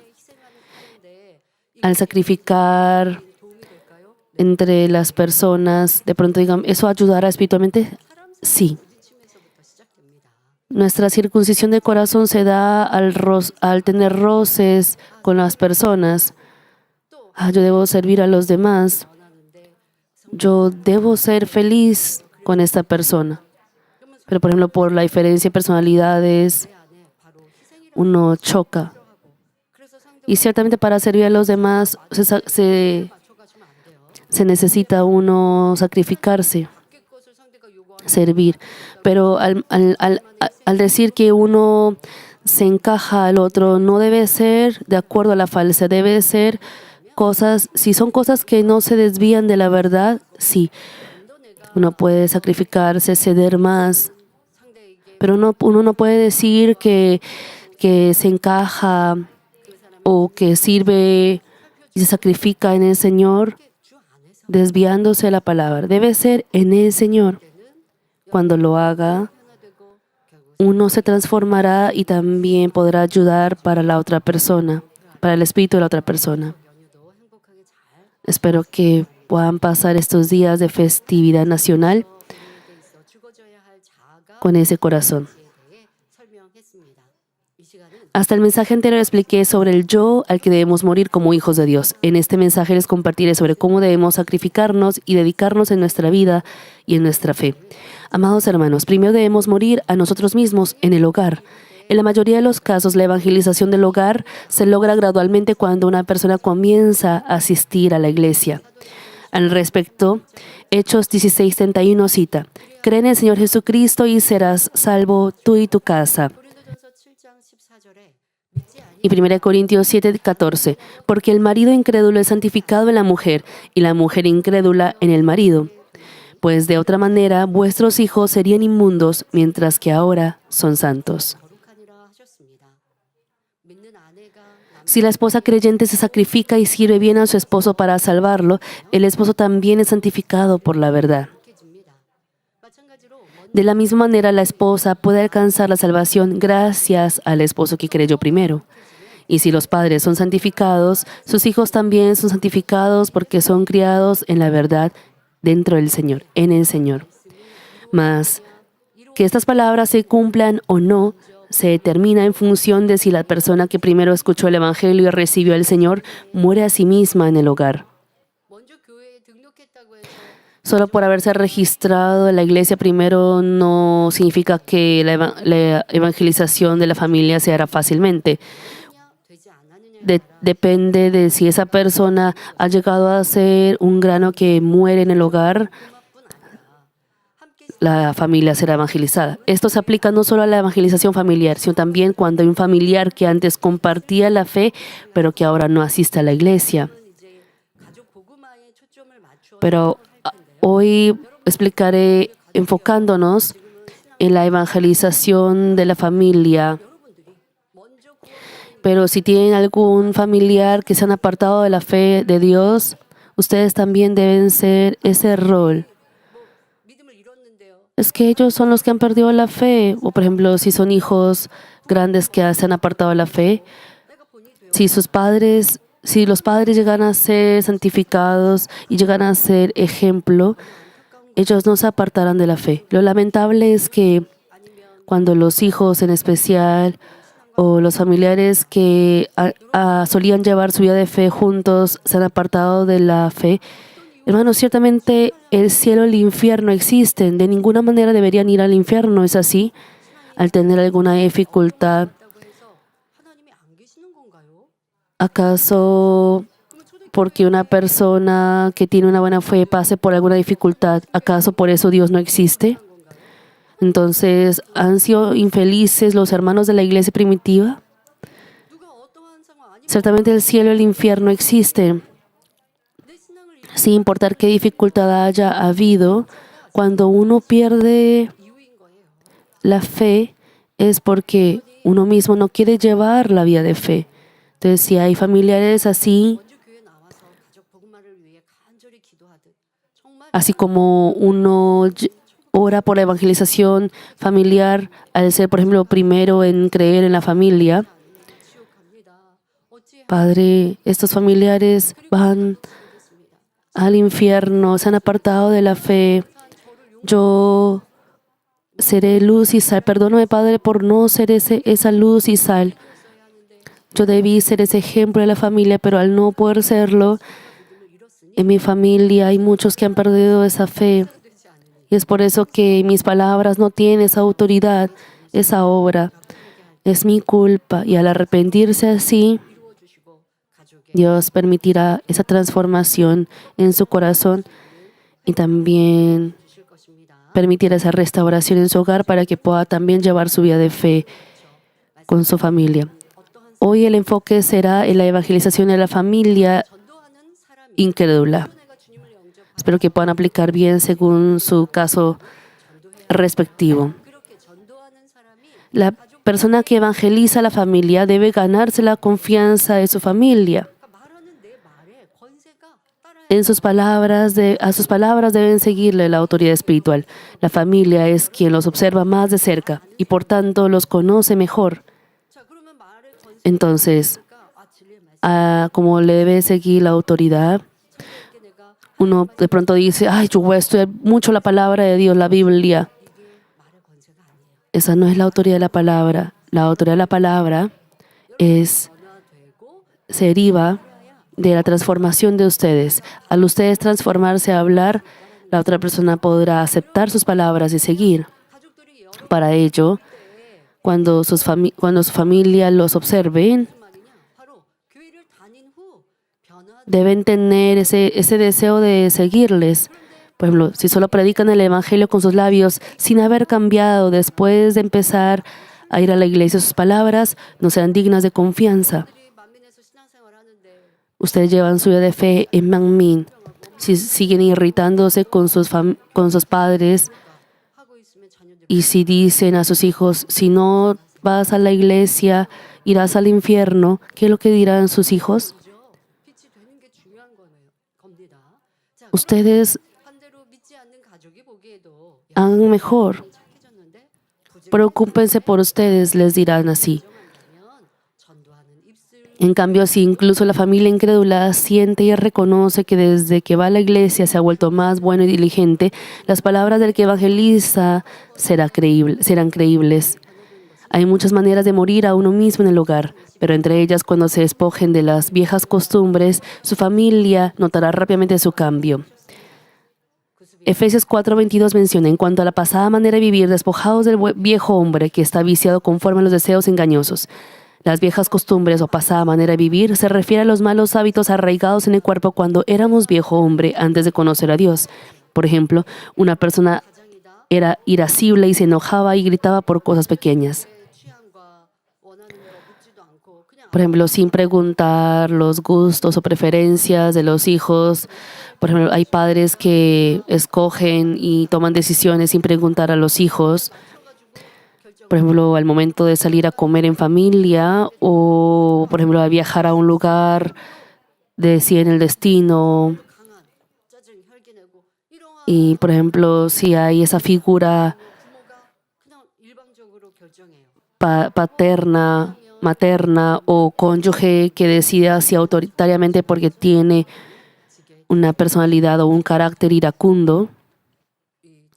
Al sacrificar entre las personas, de pronto digan, ¿eso ayudará espiritualmente? Sí. Nuestra circuncisión de corazón se da al tener roces con las personas. Yo debo servir a los demás. Yo debo ser feliz con esta persona. Pero, por ejemplo, por la diferencia de personalidades, uno choca. Y ciertamente para servir a los demás se necesita uno sacrificarse, 밖의 것을 상대가 요구하면 servir. Pero al decir que uno se encaja al otro, no debe ser de acuerdo a la falsa, debe ser cosas, si son cosas que no se desvían de la verdad, sí, uno puede sacrificarse, ceder más, 상대에게 pero uno no puede decir que se encaja o que sirve y se sacrifica en el Señor 주 안에서 desviándose de la palabra. Debe ser en el Señor. Cuando lo haga, 변화되고 결국 uno se transformará y también podrá ayudar para la otra persona, para el espíritu de la otra persona. 연휴도 행복하게 잘 Espero que puedan pasar estos días de festividad nacional 돼 있어 죽어져야 할 자아가 con ese corazón. 대해 설명했습니다. 이 시간은 Hasta el mensaje anterior expliqué sobre el yo al que debemos morir como hijos de Dios. En este mensaje les compartiré sobre cómo debemos sacrificarnos y dedicarnos en nuestra vida y en nuestra fe. Amados hermanos, primero debemos morir a nosotros mismos en el hogar. En la mayoría de los casos, la evangelización del hogar se logra gradualmente cuando una persona comienza a asistir a la iglesia. Al respecto, Hechos 16:31 cita: cree en el Señor Jesucristo y serás salvo tú y tu casa. 고린도전서 7장 14절에 믿지 아니 Y 1 Corintios 7:14, porque el marido incrédulo es santificado en la mujer y la mujer incrédula en el marido. Pues de otra manera vuestros hijos serían inmundos, mientras que ahora son santos. 거룩하니라 하셨습니다. 믿는 아내가 Si la esposa creyente se sacrifica y sirve bien a su esposo para salvarlo, el esposo también es santificado por la verdad. 남겨집니다. 마찬가지로 De la misma manera, la esposa puede alcanzar la salvación gracias al esposo que creyó primero. Y si los padres son santificados, sus hijos también son santificados porque son criados en la verdad dentro del Señor, en el Señor. Mas, que estas palabras se cumplan o no, se determina en función de si la persona que primero escuchó el Evangelio y recibió al Señor muere a sí misma en el hogar. 먼저 교회에 등록했다고 해서 Solo por haberse registrado en la iglesia primero no significa que la evangelización de la familia se hará fácilmente. 되지 않았느냐 Depende de si esa persona ha llegado a ser un grano que muere en el hogar, la familia será evangelizada. Esto se aplica no solo a la evangelización familiar, sino también cuando hay un familiar que antes compartía la fe, pero que ahora no asiste a la iglesia. 이제 가족 복음화에 초점을 맞춰 Pero hoy explicaré enfocándonos en la evangelización de la familia. 먼저 Pero si tienen algún familiar que se han apartado de la fe de Dios, ustedes también deben ser ese rol. 믿음을 잃었는데요. Es que ellos son los que han perdido la fe. O por ejemplo, si son hijos grandes que se han apartado de la fe, 내가 본이 되어 si los padres llegan a ser santificados y llegan a ser ejemplo, ellos no se apartarán de la fe. Lo lamentable es que cuando los hijos en especial o los familiares que solían llevar su vida de fe juntos se han apartado de la fe, hermanos, ciertamente el cielo y el infierno existen. De ninguna manera deberían ir al infierno, ¿es así? Al tener alguna dificultad. 있다고 해서 하나님이 안 계시는 건가요? ¿Acaso porque una persona que tiene una buena fe pase por alguna dificultad, acaso por eso Dios no existe? Entonces, ¿han sido infelices los hermanos de la iglesia primitiva? 누가 어떠한 상황 아니면 Ciertamente el cielo y el infierno existen. 내 신앙을 잃은 Sin importar qué dificultad haya habido, cuando uno pierde 이유인 거예요. la fe es porque uno mismo no quiere llevar la vida de fe. Entonces, si hay familiares así, 먼저 교회 나와서 가족 복음화를 위해 간절히 기도하듯 정말 así como uno ora por la evangelización familiar, al ser, por ejemplo, primero en creer en la familia, 지옥 갑니다. 어찌 Padre, estos familiares van al infierno, se han apartado de la fe. Yo seré luz y sal. Perdóname, Padre, por no ser esa luz y sal. Yo debí ser ese ejemplo de la familia, pero al no poder serlo, en mi familia hay muchos que han perdido esa fe. Y es por eso que mis palabras no tienen esa autoridad, esa obra. Es mi culpa. Y al arrepentirse así, 이루어 주시고 가족의 Dios permitirá esa transformación en su corazón y también 주실 것입니다. permitirá esa restauración en su hogar para que pueda también llevar su vida de fe con su familia. Hoy el enfoque será en la evangelización de la familia 전도하는 사람이 incrédula. 내가 주님을 영접하고 Espero que puedan aplicar bien según su caso respectivo. 그렇게 전도하는 사람이 La persona que evangeliza a la familia debe ganarse la confianza de su familia. 그러니까 말하는 내 말에 권세가 따라야 En sus palabras, a sus palabras deben seguirle la autoridad espiritual. La familia es quien los observa más de cerca y por tanto los conoce mejor. 자, 그러면 말에 권세가 Entonces, 진리의 말씀 como le debe seguir la autoridad, 이게 내가 uno de pronto dice, ay, yo voy a estudiar mucho la palabra de Dios, la Biblia. 이게 말의 권세가 아니에요. Esa no es la autoridad de la palabra. La autoridad de la palabra es, 변화되고 se deriva de la transformación de ustedes. Al ustedes transformarse a hablar, la otra persona podrá aceptar sus palabras y seguir. 가족들이 영어 Para ello, cuando su familia los observe, 무슨 말이냐? 바로 교회를 다닌 후 변화 deben tener ese deseo de seguirles. Por ejemplo, si solo predican el Evangelio con sus labios sin haber cambiado después de empezar a ir a la iglesia, sus palabras no serán dignas de confianza. 들이 만민에서 신앙생활 하는데 Ustedes llevan su vida de fe en Manmin. Si siguen irritándose con sus padres 하고 있으면 자녀들 y si dicen a sus hijos, si no vas a la iglesia, irás al infierno, ¿qué es lo que dirán sus hijos? 그죠? 빛이 되는 게 중요한 겁니다. 자, Ustedes 반대로 믿지 않는 가족이 보기에도 hagan mejor. 착해졌는데 부정 Preocúpense por ustedes, les dirán así. 되면 전도하는 입술 En cambio, si incluso la familia incrédula siente y reconoce que desde que va a la iglesia se ha vuelto más bueno y diligente, las palabras del que evangeliza serán creíbles. Hay muchas maneras de morir a uno mismo en el hogar, pero entre ellas, cuando se despojen de las viejas costumbres, su familia notará rápidamente su cambio. Efesios 4:22 menciona, en cuanto a la pasada manera de vivir, despojados del viejo hombre que está viciado conforme a los deseos engañosos. Las viejas costumbres o pasada manera de vivir se refiere a los malos hábitos arraigados en el cuerpo cuando éramos viejo hombre antes de conocer a Dios. Por ejemplo, una persona 가장이다. era irascible y se enojaba y gritaba por cosas pequeñas. 취향과 원하는 거 묻지도 않고 그냥 Por ejemplo, sin preguntar los gustos o preferencias de los hijos. Por ejemplo, hay padres que escogen y toman decisiones sin preguntar a los hijos. Por ejemplo, al momento de salir a comer en familia o, por ejemplo, a viajar a un lugar, deciden el destino. 강한 짜증 혈기 내고 이러한 Y, por ejemplo, si hay esa figura 부모가 그냥 일방적으로 결정해요. paterna, materna o cónyuge que decide así autoritariamente porque tiene una personalidad o un carácter iracundo,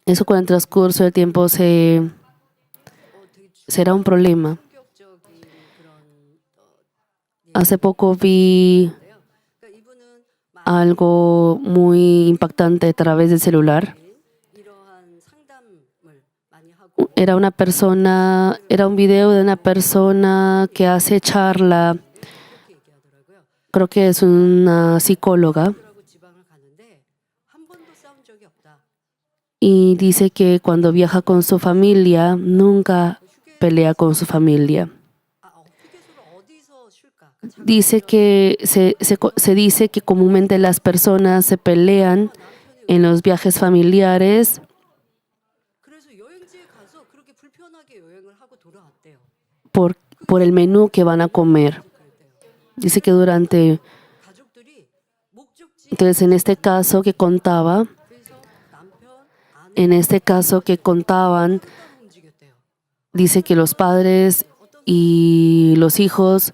eso con el transcurso del tiempo será un problema. 본격적인 그런 Hace poco vi 그러니까 이분은 algo muy impactante a través del celular. 이러한 상담을 많이 하고 Era un video de una persona que hace charla, 그렇게 얘기하더라고요. creo que es una psicóloga, 그러고 지방을 가는데 한 번도 싸운 적이 없다. y dice que cuando viaja con su familia, nunca pelea con su familia. 휴게소를 어디서 쉴까? Dice que se dice que comúnmente las personas se pelean en los viajes familiares 그래서 여행지에 가서 그렇게 불편하게 여행을 하고 돌아왔대요. por el menú que van a comer. Dice que durante, 가족들이 목적지 entonces en este caso que contaban, 그래서 남편 아내 contaban, 움직였대요. dice que los padres y los hijos,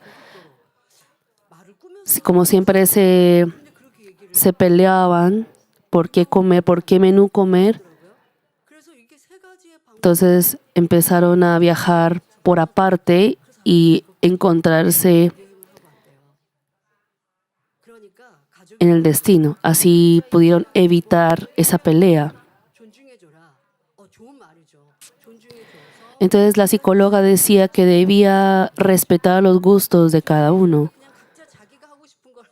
말을 꾸면서 como siempre se peleaban por qué comer, por qué menú comer. 그래서 이게 세 가지의 방법 Entonces empezaron a viajar por aparte y encontrarse 그러니까 가족이 en el destino. Así pudieron evitar esa pelea. 존중해줘라. 좋은 말이죠. 존중해줘서 Entonces la psicóloga decía que debía respetar los gustos de cada uno. 그냥 각자 자기가 하고 싶은 걸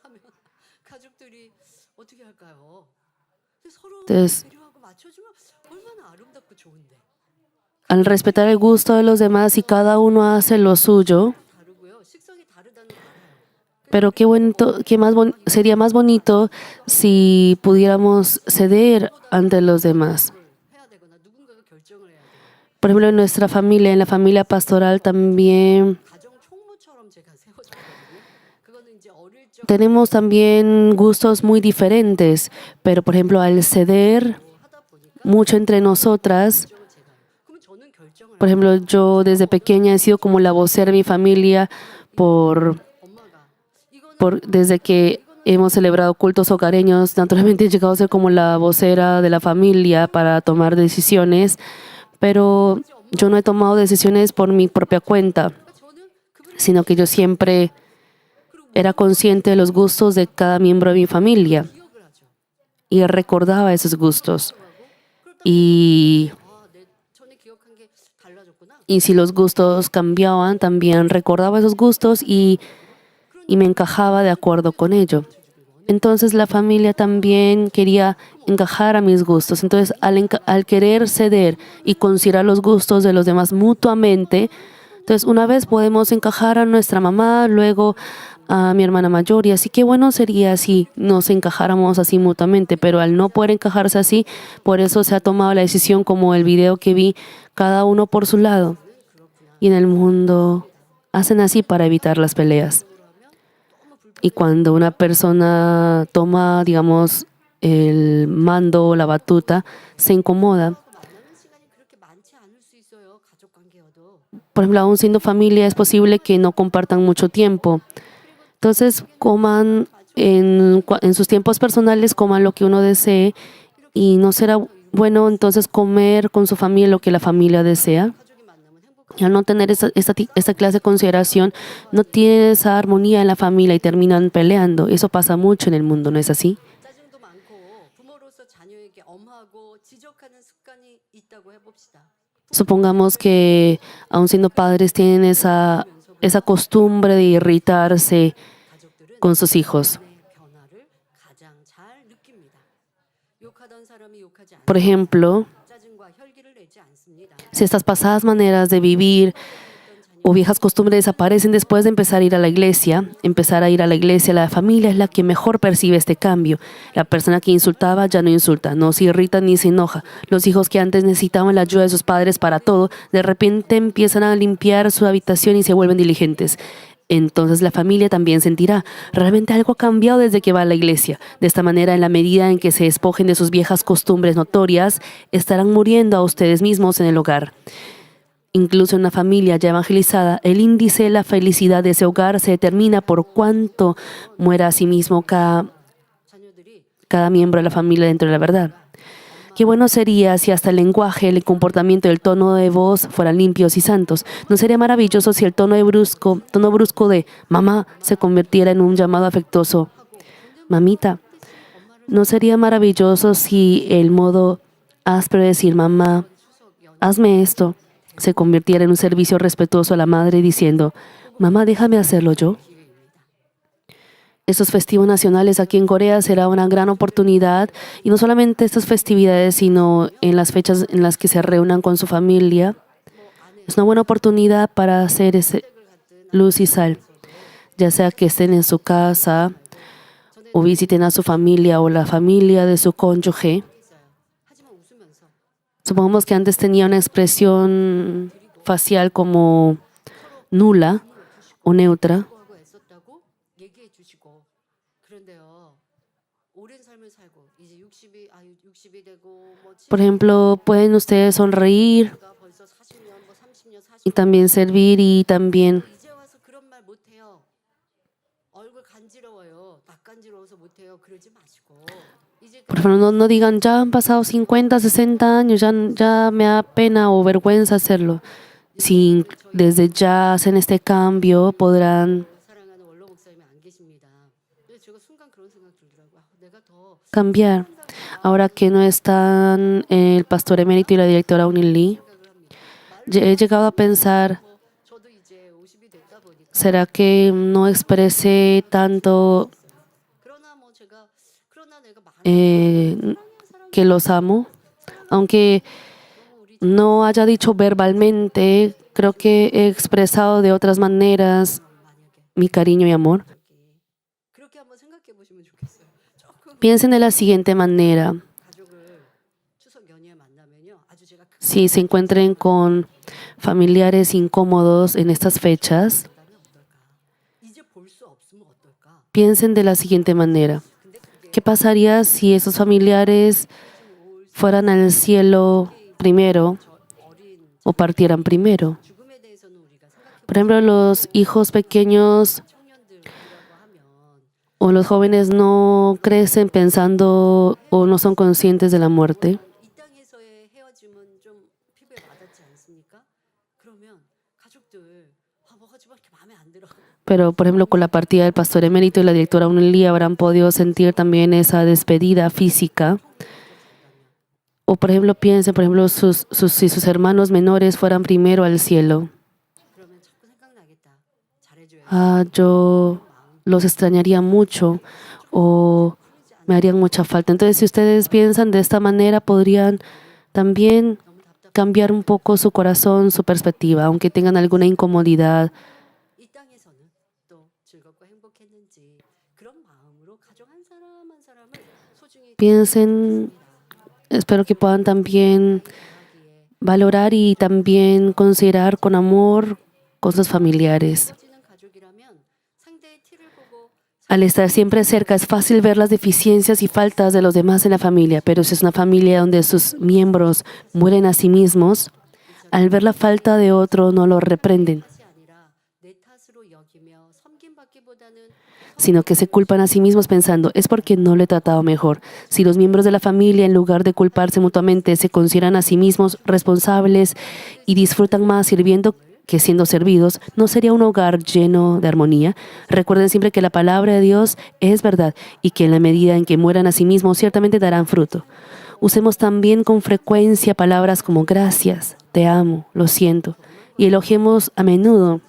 Entonces, 배려하고 맞춰주면 얼마나 아름답고 좋은데. al respetar el gusto de los demás y cada uno hace lo suyo, 다르고요. 식성이 다르다는 거 알아요. pero qué bonito, sería más bonito si pudiéramos ceder ante los demás. 해야 되거나 누군가가 결정을 해야 돼요. Por ejemplo, en nuestra familia, en la familia pastoral también 가정 총무처럼 제가 세워줬거든요. 그거는 이제 어릴 적 tenemos también gustos muy diferentes, pero por ejemplo, al ceder 하다 보니까 mucho entre nosotras, 결정은 제가 해요. 그럼 저는 결정을 por ejemplo, yo desde pequeña he sido como la vocera de mi familia 엄마가 이거는 desde que hemos celebrado cultos hogareños, naturalmente he llegado a ser como la vocera de la familia para tomar decisiones, pero yo no he tomado decisiones por mi propia cuenta, 저는 그분을 sino que yo siempre era consciente de los gustos de cada miembro de mi familia 기억을 하죠. y recordaba esos gustos. Y, 전에 기억한 게 달라졌구나. y si los gustos cambiaban, también recordaba esos gustos y me encajaba de acuerdo con ello. Entonces la familia también quería encajar a mis gustos. Entonces al querer ceder y considerar los gustos de los demás mutuamente, entonces una vez podemos encajar a nuestra mamá, luego a mi hermana mayor, y así que bueno sería si nos encajáramos así mutuamente, pero al no poder encajarse así, por eso se ha tomado la decisión, como el video que vi, cada uno por su lado. Y en el mundo hacen así para evitar las peleas. Y cuando una persona toma, digamos, el mando o la batuta, se incomoda. 만나는 시간이 그렇게 많지 않을 수 있어요. 가족 관계여도. Por ejemplo, aún siendo familia, es posible que no compartan mucho tiempo. Entonces, coman en sus tiempos personales, coman lo que uno desee, y no será bueno entonces comer con su familia lo que la familia desea. 가족이 만나면 행복한 Y al no tener esta clase de consideración, no tienen esa armonía en la familia y terminan peleando. Eso pasa mucho en el mundo, ¿no es así? 짜증도 많고 부모로서 자녀에게 엄하고 지적하는 습관이 있다고 해봅시다. Supongamos que, aun siendo padres, tienen esa costumbre de irritarse 가족들은 con sus hijos. 내 변화를 가장 잘 느낍니다. 욕하던 사람이 욕하지 않고 Por ejemplo, 짜증과 혈기를 내지 않습니다. si estas pasadas maneras de vivir o viejas costumbres desaparecen después de empezar a ir a la iglesia, la familia es la que mejor percibe este cambio. La persona que insultaba ya no insulta, no se irrita ni se enoja. Los hijos que antes necesitaban la ayuda de sus padres para todo, de repente empiezan a limpiar su habitación y se vuelven diligentes. Entonces la familia también sentirá, realmente algo ha cambiado desde que va a la iglesia. De esta manera, en la medida en que se despojen de sus viejas costumbres notorias, estarán muriendo a ustedes mismos en el hogar. Incluso en una familia ya evangelizada, el índice de la felicidad de ese hogar se determina por cuánto muera a sí mismo 자녀들이 cada miembro de la familia dentro de la verdad. Qué bueno sería si hasta el lenguaje, el comportamiento, el tono de voz fueran limpios y santos. ¿No sería maravilloso si el tono brusco de mamá se convirtiera en un llamado afectuoso? Mamita. ¿No sería maravilloso si el modo áspero de decir mamá, hazme esto, se convirtiera en un servicio respetuoso a la madre diciendo, mamá, déjame hacerlo yo? Estos festivos nacionales aquí en Corea será una gran oportunidad, y no solamente estas festividades, sino en las fechas en las que se reúnan con su familia. Es una buena oportunidad para hacer ese luz y sal, ya sea que estén en su casa o visiten a su familia o la familia de su cónyuge. 하지만 웃으면서 Supongamos que antes tenía una expresión facial como nula o neutra. 하고 애썼다고 얘기해 주시고 그런데요. 오랜 삶을 살고 이제 60이 되고 뭐 Por ejemplo, pueden ustedes sonreír 70가 벌써 40년 뭐 30년 40년 y también servir y también 이제 와서 그런 말 못해요. 얼굴 간지러워요. 낯 간지러워서 못해요. 그러지 마시고 이제 por ejemplo, no digan, ya han pasado 50, 60 años, ya me da pena o vergüenza hacerlo. Si desde ya hacen este cambio, podrán 사랑하는 원로 목사님이 안 계십니다. 근데 제가 순간 그런 생각 들더라고요. 내가 더 cambiar. Ahora que no están el pastor emérito y la directora Unil Lee, he llegado a pensar, 저도 이제 50이 됐다 보니까 ¿será que no expresé tanto 그러나 뭐 제가 그러나 내가 많은 eh, 사랑하는 que los amo, aunque no haya dicho verbalmente, creo que he expresado de otras maneras mi cariño y amor. 그렇게 한번 생각해 보시면 좋겠어요. 조금 Piensen de la siguiente manera. 가족을 추석 연휴에 만나면요. 아주 제가 Si se encuentren con familiares incómodos en estas fechas, 극단은 어떨까? 이제 볼 수 없으면 어떨까? piensen de la siguiente manera. 근데 그게 ¿Qué pasaría si esos familiares fueran al cielo primero 어린 o partieran primero? 죽음에 대해서는 우리가 생각해 Por ejemplo, los hijos pequeños 청년들이라고 하면 o los jóvenes no crecen pensando o no son conscientes de la muerte. 이 땅에서의 헤어짐은 좀 피부에 와닿지 않습니까? 그러면 가족들 뭐가 좀 이렇게 마음에 안 들어. Pero, por ejemplo, con la partida del pastor emérito y la directora Unilí habrán podido sentir también esa despedida física. O, por ejemplo, piensen, por ejemplo, si sus hermanos menores fueran primero al cielo. 그러면 자꾸 생각나겠다. 잘해줘야 Yo los extrañaría mucho o me harían mucha falta. Entonces, si ustedes piensan de esta manera, podrían también 너무 답답. cambiar un poco su corazón, su perspectiva, aunque tengan alguna incomodidad. 이 땅에서는 또 즐겁고 행복했는지 그런 마음으로 가족 한 사람 한 사람을 소중히 Piensen, espero que puedan también 대하기에 valorar y también considerar con amor cosas familiares. 이루어지는 가족이라면 상대의 티를 보고 Al estar siempre cerca es fácil ver las deficiencias y faltas de los demás en la familia, pero si es una familia donde sus miembros mueren a sí mismos, al ver la falta de otro no lo reprenden, 탓이 아니라 내 탓으로 여기며 섬김받기보다는 sino que se culpan a sí mismos pensando, es porque no lo he tratado mejor. Si los miembros de la familia, en lugar de culparse mutuamente, se consideran a sí mismos responsables y disfrutan más sirviendo que siendo servidos, ¿no sería un hogar lleno de armonía? Recuerden siempre que la palabra de Dios es verdad y que en la medida en que mueran a sí mismos, ciertamente darán fruto. Usemos también con frecuencia palabras como gracias, te amo, lo siento, y elogiemos a menudo.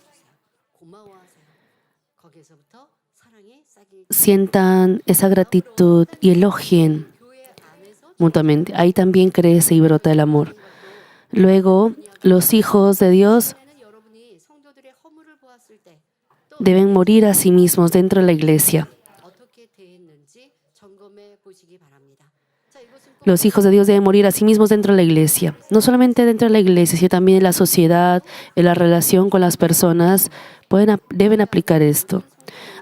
고마워하세요. 거기에서부터 사랑이 싹이 Sientan esa gratitud y elogien 교회 안에서 mutuamente. Ahí también crece y brota el amor. Luego, los hijos de Dios 전에는 여러분이 성도들의 허물을 보았을 때 또 deben morir a sí mismos dentro de la iglesia. 어떻게 대했는지 점검해 보시기 바랍니다. 자, 이것은 꼭 Los hijos de Dios deben morir a sí mismos dentro de la iglesia. No solamente dentro de la iglesia, sino también en la sociedad, en la relación con las personas, deben aplicar esto.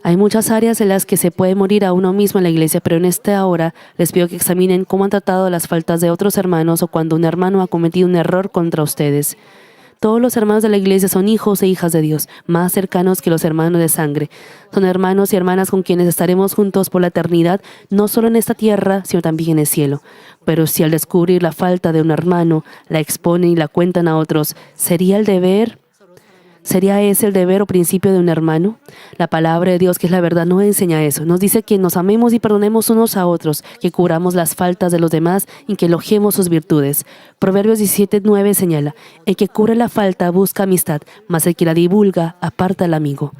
Hay muchas áreas en las que se puede morir a uno mismo en la iglesia, pero en esta hora les pido que examinen cómo han tratado las faltas de otros hermanos o cuando un hermano ha cometido un error contra ustedes. Todos los hermanos de la iglesia son hijos e hijas de Dios, más cercanos que los hermanos de sangre. Son hermanos y hermanas con quienes estaremos juntos por la eternidad, no solo en esta tierra, sino también en el cielo. Pero si al descubrir la falta de un hermano, la exponen y la cuentan a otros, ¿sería ese el deber o principio de un hermano? La palabra de Dios, que es la verdad, no enseña eso. Nos dice que nos amemos y perdonemos unos a otros, que cubramos las faltas de los demás y que elogiemos sus virtudes. Proverbios 17:9 señala, el que cubre la falta busca amistad, mas el que la divulga aparta al amigo.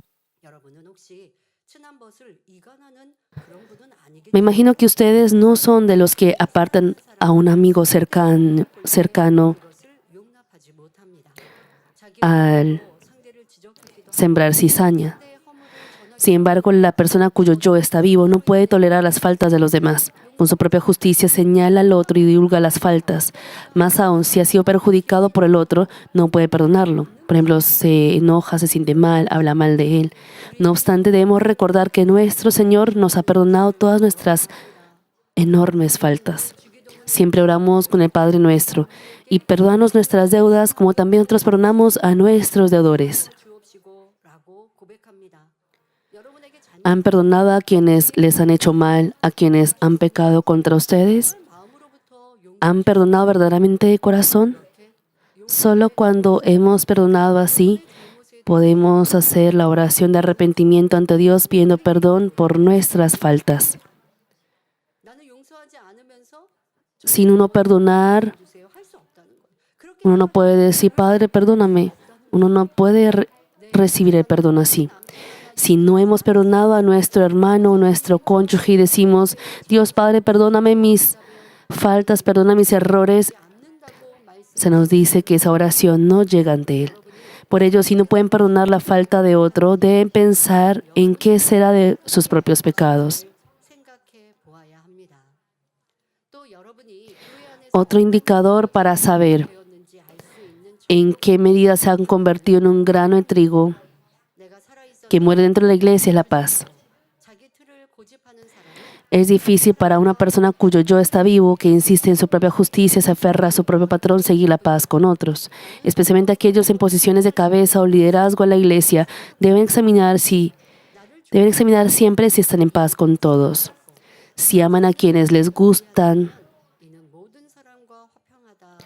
여러분은 혹시 친한 벗을 이간하는 그런 분은 아니겠죠? Me imagino que ustedes no son de los que apartan a un amigo cercano 그것을 용납하지 못합니다. 자기 al 상대를 지적하기도 sembrar cizaña. 상대의 허물을 전하기 Sin embargo, la persona cuyo yo está vivo no puede tolerar las faltas de los demás. Con su propia justicia señala al otro y divulga las faltas. Más aún, si ha sido perjudicado por el otro, no puede perdonarlo. Por ejemplo, se enoja, se siente mal, habla mal de él. No obstante, debemos recordar que nuestro Señor nos ha perdonado todas nuestras enormes faltas. Siempre oramos con el Padre Nuestro y perdónanos nuestras deudas como también nosotros perdonamos a nuestros deudores. 주옵시고라고 고백합니다. 여러분에게 ¿Han perdonado a quienes les han hecho mal, a quienes han pecado contra ustedes? 마음으로부터 용 ¿Han perdonado verdaderamente de corazón? Solo cuando hemos perdonado así, podemos hacer la oración de arrepentimiento ante Dios pidiendo perdón por nuestras faltas. 나는 용서하지 않으면서 Sin uno perdonar, 주세요 할 수 없다는 거예요. 그렇게 uno no puede decir, Padre, perdóname. Uno no puede recibir el perdón así. Si no hemos perdonado a nuestro hermano o nuestro cónyuge y decimos, Dios Padre, perdóname mis faltas, perdona mis errores, se nos dice que esa oración no llega ante Él. Por ello, si no pueden perdonar la falta de otro, deben pensar en qué será de sus propios pecados. 생각해 보아야 합니다. 또 여러분이 교회 안에서 Otro indicador para saber 되었는지 알 수 있는 en qué medida se han convertido en un grano de trigo 내가 살아있어 que muere dentro de la iglesia es la paz. 자기 틀을 고집하는 사람은 Es difícil para una persona cuyo yo está vivo, que insiste en su propia justicia, se aferra a su propio patrón, seguir la paz con otros. Especialmente aquellos en posiciones de cabeza o liderazgo en la iglesia deben examinar siempre si están en paz con todos. Si aman a quienes les gustan, 이는 모든 사람과 화평하다.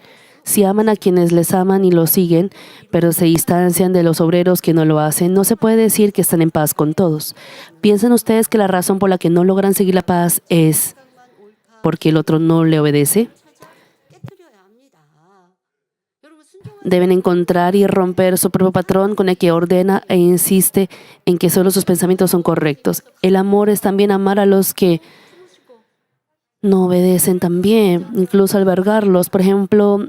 si aman a quienes les aman y los siguen, pero se distancian de los obreros que no lo hacen, no se puede decir que están en paz con todos. ¿Piensan ustedes que la razón por la que no logran seguir la paz es porque el otro no le obedece? 깨뜨려야 합니다. 여러분 순종하는 Deben encontrar y romper su propio patrón con el que ordena e insiste en que solo sus pensamientos son correctos. El amor es también amar a los que no obedecen también, incluso albergarlos. Por ejemplo,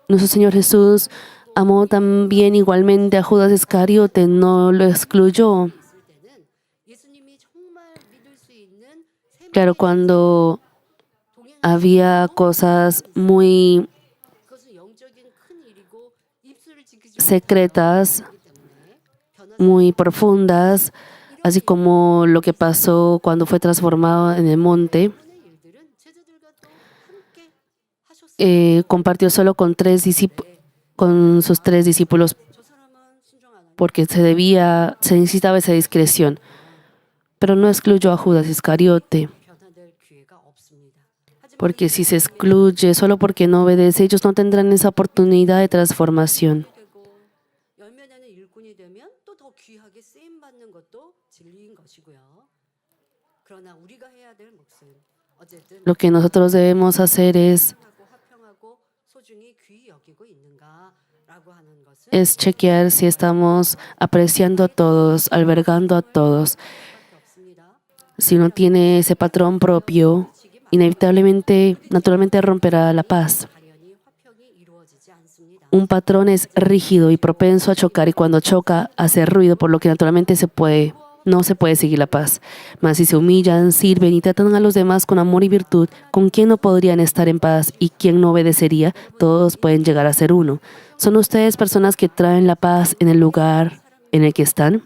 nuestro Señor Jesús amó también igualmente a Judas Iscariote, no lo excluyó. 있을 때는 예수님이 정말 믿을 수 있는 세 Claro, cuando había cosas muy 그것은 영적인 큰 일이고 입술을 지키지 secretas, 못하기 때문에 변화 muy profundas, así como lo que pasó cuando fue transformado en el monte, 의 일들은 제자들과 또 함께 하셨어요. compartió solo con sus tres discípulos 저 사람은 순종 안 하니 porque se necesitaba esa discreción, pero no excluyó a Judas Iscariote, 변화될 기회가 없습니다. 하지만 porque si se excluye solo porque no obedece, ellos no tendrán esa oportunidad de transformación. 되고 열매내는 일꾼이 되면 또 더 귀하게 쓰임 받는 것도 진리인 것이고요. 그러나 우리가 해야 될 몫은 어쨌든 Lo que nosotros debemos hacer es 하고 화평하고 소중히 귀히 여기고 있는가라고 하는 것은 es chequear si estamos apreciando a todos, albergando a todos. 밖에 없습니다. Si uno tiene ese patrón propio, inevitablemente, naturalmente romperá la paz. 당연히 화평이 이루어지지 않습니다. Un patrón es rígido y propenso a chocar, y cuando choca hace ruido, por lo que naturalmente no se puede seguir la paz. Mas si se humillan, sirven y tratan a los demás con amor y virtud, ¿con quién no podrían estar en paz y quién no obedecería? Todos pueden llegar a ser uno. ¿Son ustedes personas que traen la paz en el lugar en el que están?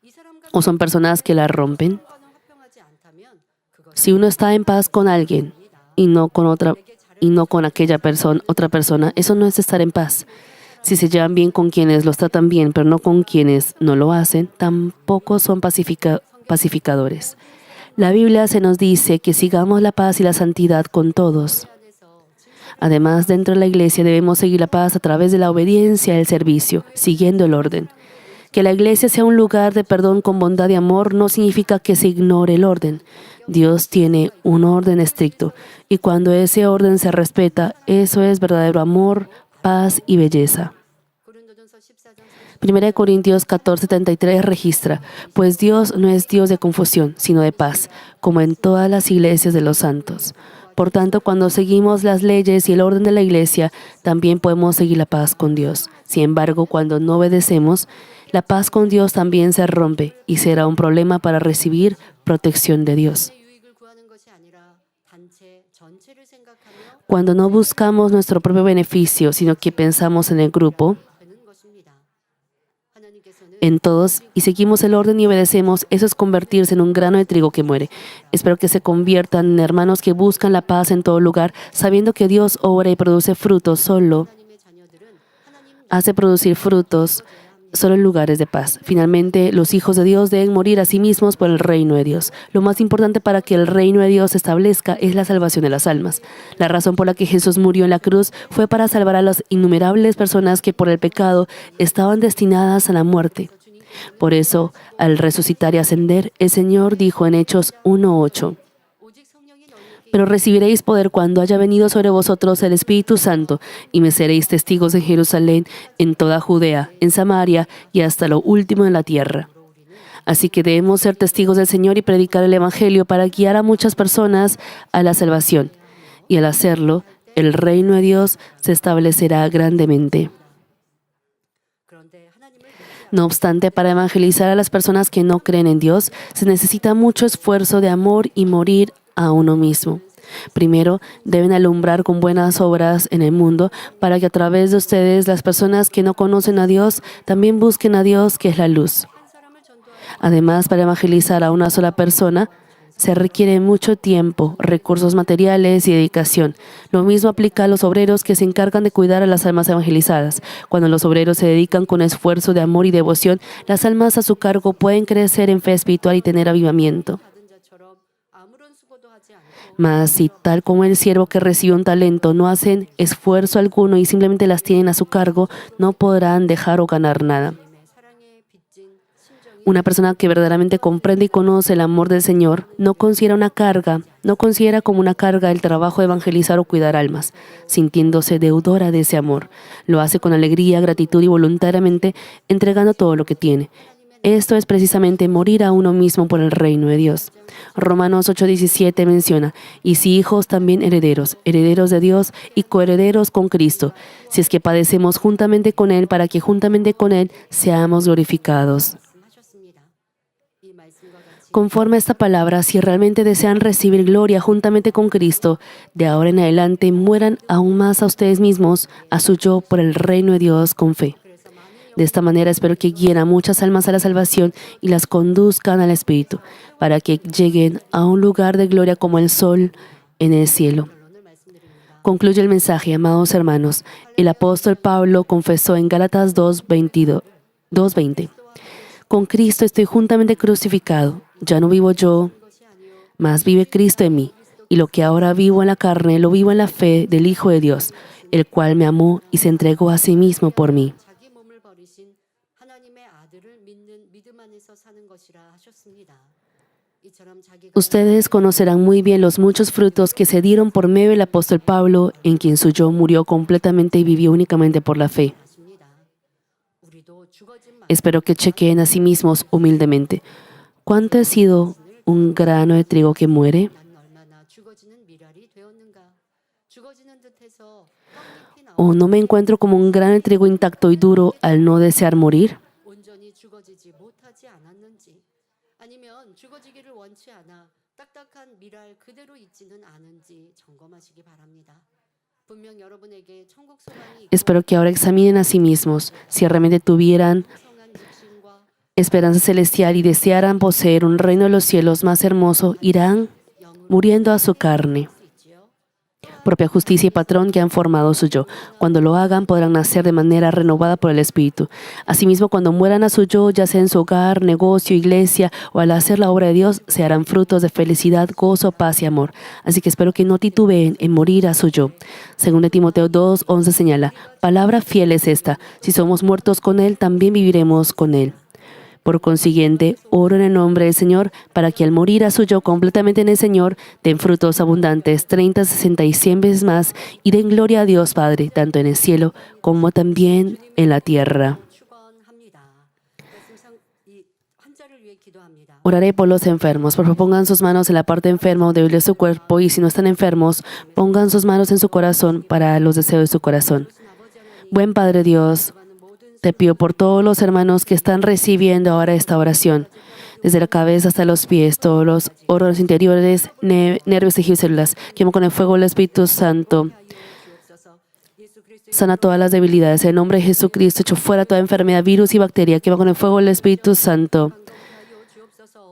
이 사람과 ¿O son personas que la rompen? 과는 화평하지 않다면 그것이 Si uno está en paz con alguien y no con otra persona, eso no es estar en paz. Si se llevan bien con quienes los tratan bien, pero no con quienes no lo hacen, tampoco son pacificadores. La Biblia se nos dice que sigamos la paz y la santidad con todos. 안에서 Además, dentro de la iglesia debemos seguir la paz a través de la obediencia y el servicio, siguiendo el orden. Que la iglesia sea un lugar de perdón con bondad y amor no significa que se ignore el orden. Dios tiene un orden estricto, y cuando ese orden se respeta, eso es verdadero amor, paz y belleza. 고린도전서 14장 1 Corintios 14:73 registra: pues Dios no es Dios de confusión, sino de paz, como en todas las iglesias de los santos. Por tanto, cuando seguimos las leyes y el orden de la iglesia, también podemos seguir la paz con Dios. Sin embargo, cuando no obedecemos, la paz con Dios también se rompe y será un problema para recibir protección de Dios. 유익을 구하는 것이 아니라 단체 전체를 생각하며 Cuando no buscamos nuestro propio beneficio, sino que pensamos en el grupo, 되는 것입니다. 하나님께서는 en todos, y seguimos el orden y obedecemos, eso es convertirse en un grano de trigo que muere. Espero que se conviertan en hermanos que buscan la paz en todo lugar, sabiendo que Dios obra y produce frutos solo, 하나님의 자녀들은 하나님 hace producir frutos solo en lugares de paz. Finalmente, los hijos de Dios deben morir a sí mismos por el reino de Dios. Lo más importante para que el reino de Dios se establezca es la salvación de las almas. La razón por la que Jesús murió en la cruz fue para salvar a las innumerables personas que por el pecado estaban destinadas a la muerte. Por eso, al resucitar y ascender, el Señor dijo en Hechos 1:8: 오직 성령이 너희에게 pero recibiréis poder cuando haya venido sobre vosotros el Espíritu Santo, y me seréis testigos en Jerusalén, en toda Judea, en Samaria y hasta lo último de la tierra. Así que debemos ser testigos del Señor y predicar el Evangelio para guiar a muchas personas a la salvación. y al hacerlo, el reino de Dios se establecerá grandemente. 그런데 하나님을 믿지 No obstante, para evangelizar a las personas que no creen en Dios, se necesita mucho esfuerzo de amor y morir a uno mismo. Primero, deben alumbrar con buenas obras en el mundo para que a través de ustedes las personas que no conocen a Dios también busquen a Dios, que es la luz. 한 사람을 전도하여 Además, para evangelizar a una sola persona, se requiere mucho tiempo, recursos materiales y dedicación. Lo mismo aplica a los obreros que se encargan de cuidar a las almas evangelizadas. Cuando los obreros se dedican con esfuerzo de amor y devoción, las almas a su cargo pueden crecer en fe espiritual y tener avivamiento. 받은 자처럼 아무런 수고도 하지 않고 Mas si tal como el siervo que recibió un talento no hacen esfuerzo alguno y simplemente las tienen a su cargo, no podrán dejar o ganar nada. 하나님의 사랑에 빚진 심정이 Una persona que verdaderamente comprende y conoce el amor del Señor no considera como una carga el trabajo de evangelizar o cuidar almas, sintiéndose deudora de ese amor. Lo hace con alegría, gratitud y voluntariamente, entregando todo lo que tiene. Esto es precisamente morir a uno mismo por el reino de Dios. Romanos 8:17 menciona, y si hijos también herederos, herederos de Dios y coherederos con Cristo, si es que padecemos juntamente con Él para que juntamente con Él seamos glorificados. 말씀하셨습니다. 이 말씀과 같이 Conforme a esta palabra, si realmente desean recibir gloria juntamente con Cristo, de ahora en adelante mueran aún más a ustedes mismos, a su yo por el reino de Dios con fe. De esta manera espero que guíen a muchas almas a la salvación y las conduzcan al Espíritu, para que lleguen a un lugar de gloria como el sol en el cielo. 결론을 말씀드립니다. Concluye el mensaje, amados hermanos. El apóstol Pablo confesó en Gálatas 2:20. Con Cristo estoy juntamente crucificado. Ya no vivo yo, 것이 아니요 mas vive Cristo en mí. Y lo que ahora vivo en la carne, lo vivo en la fe del Hijo de Dios, el cual me amó y se entregó a sí mismo por mí. 자기 몸을 버리신 하나님의 아들을 믿는 믿음 안에서 사는 것이라 하셨습니다. 이처럼 자기가 Ustedes conocerán muy bien los muchos frutos que se dieron por medio del apóstol Pablo, en quien su yo murió completamente y vivió únicamente por la fe. 하십니다. 우리도 죽어진 마 Espero que chequeen a sí mismos humildemente. ¿Cuánto ha sido un grano de trigo que muere? 나는 얼마나 죽어지는 미랄이 되었는가. 죽어지는 듯해서 떡잎이 나와 ¿O no me encuentro como un grano de trigo intacto y duro al no desear morir? 온전히 죽어지지 못하지 않았는지 아니면 죽어지기를 원치 않아 딱딱한 미랄 그대로 있지는 않은지 점검하시기 바랍니다. 분명 여러분에게 천국 소망이 있고 Espero que ahora examinen a sí mismos. Si realmente tuvieran 성한 육신과 esperanza celestial y desearan poseer un reino de los cielos más hermoso, irán 영을 muriendo a su carne. 수 있지요. Propia justicia y patrón que han formado su yo. Cuando lo hagan, podrán nacer de manera renovada por el Espíritu. Asimismo, cuando mueran a su yo, ya sea en su hogar, negocio, iglesia o al hacer la obra de Dios, se harán frutos de felicidad, gozo, paz y amor. Así que espero que no titubeen en morir a su yo. Según de Timoteo 2:11 señala, palabra fiel es esta: si somos muertos con Él, también viviremos con Él. Por consiguiente, oro en el nombre del Señor para que al morir a su yo completamente en el Señor, den frutos abundantes, 30, 60 y 100 veces más, y den gloria a Dios Padre, tanto en el cielo como también en la tierra. 축원합니다. 말씀상 이 환자를 위해 기도합니다. Oraré por los enfermos. Por favor, pongan sus manos en la parte enferma o débil de su cuerpo, y si no están enfermos, pongan sus manos en su corazón para los deseos de su corazón. Buen Padre Dios, te pido por todos los hermanos que están recibiendo ahora esta oración, desde la cabeza hasta los pies, todos los órganos interiores, nervios, tejidos y células. Quemo con el fuego del Espíritu Santo. Sana todas las debilidades. En el nombre de Jesucristo, echo fuera toda enfermedad, virus y bacteria. Quema con el fuego del Espíritu Santo.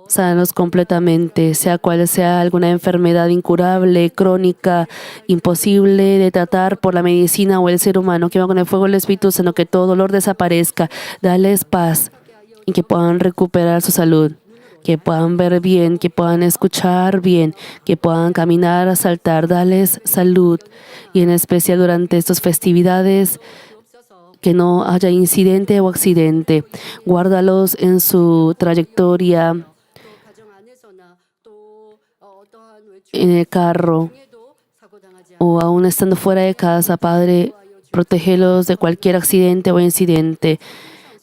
Sánalos completamente, sea cual sea alguna enfermedad incurable, crónica, imposible de tratar por la medicina o el ser humano. Quema con el fuego del Espíritu Santo, que todo dolor desaparezca. Dales paz y que puedan recuperar su salud, que puedan ver bien, que puedan escuchar bien, que puedan caminar, saltar. Dales salud, y en especial durante estas festividades, que no haya incidente o accidente. Guárdalos en su trayectoria, 가정 안에서나 또 어떠한 외출 en el carro 중에도 사고당하지 o aún estando fuera de casa. Padre, protégelos de cualquier accidente o incidente,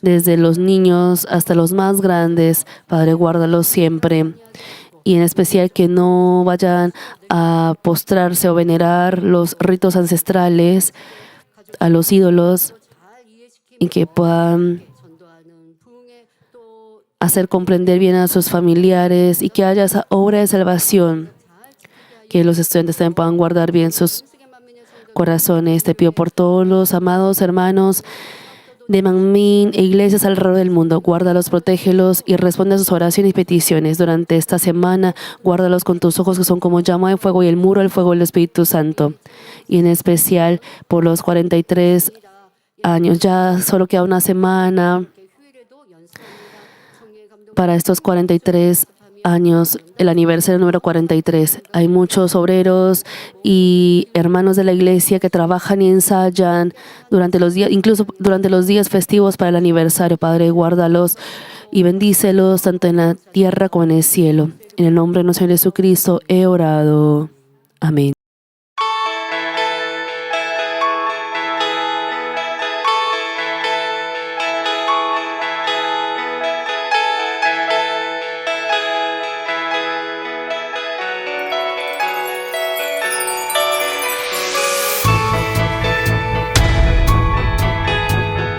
desde los niños hasta los más grandes. Padre, guárdalos siempre y en especial que no vayan a postrarse o venerar los ritos ancestrales a los ídolos y que puedan 전도하는 부흥의 또 hacer comprender bien a sus familiares y que haya esa obra de salvación, que los estudiantes también puedan guardar bien sus corazones. Te pido por todos los amados hermanos de Manmin e iglesias alrededor del mundo. Guárdalos, protégelos y responde a sus oraciones y peticiones. Durante esta semana, guárdalos con tus ojos que son como llama de fuego y el muro del fuego del Espíritu Santo. Y en especial por los 43 años. Ya solo queda una semana 휴일에도 연습합니다. 성령의 감동 para estos 43 años, el aniversario número 43. Hay muchos obreros y hermanos de la iglesia que trabajan y ensayan durante los días, incluso durante los días festivos para el aniversario. Padre, guárdalos y bendícelos tanto en la tierra como en el cielo. En el nombre de nuestro Señor Jesucristo he orado. Amén.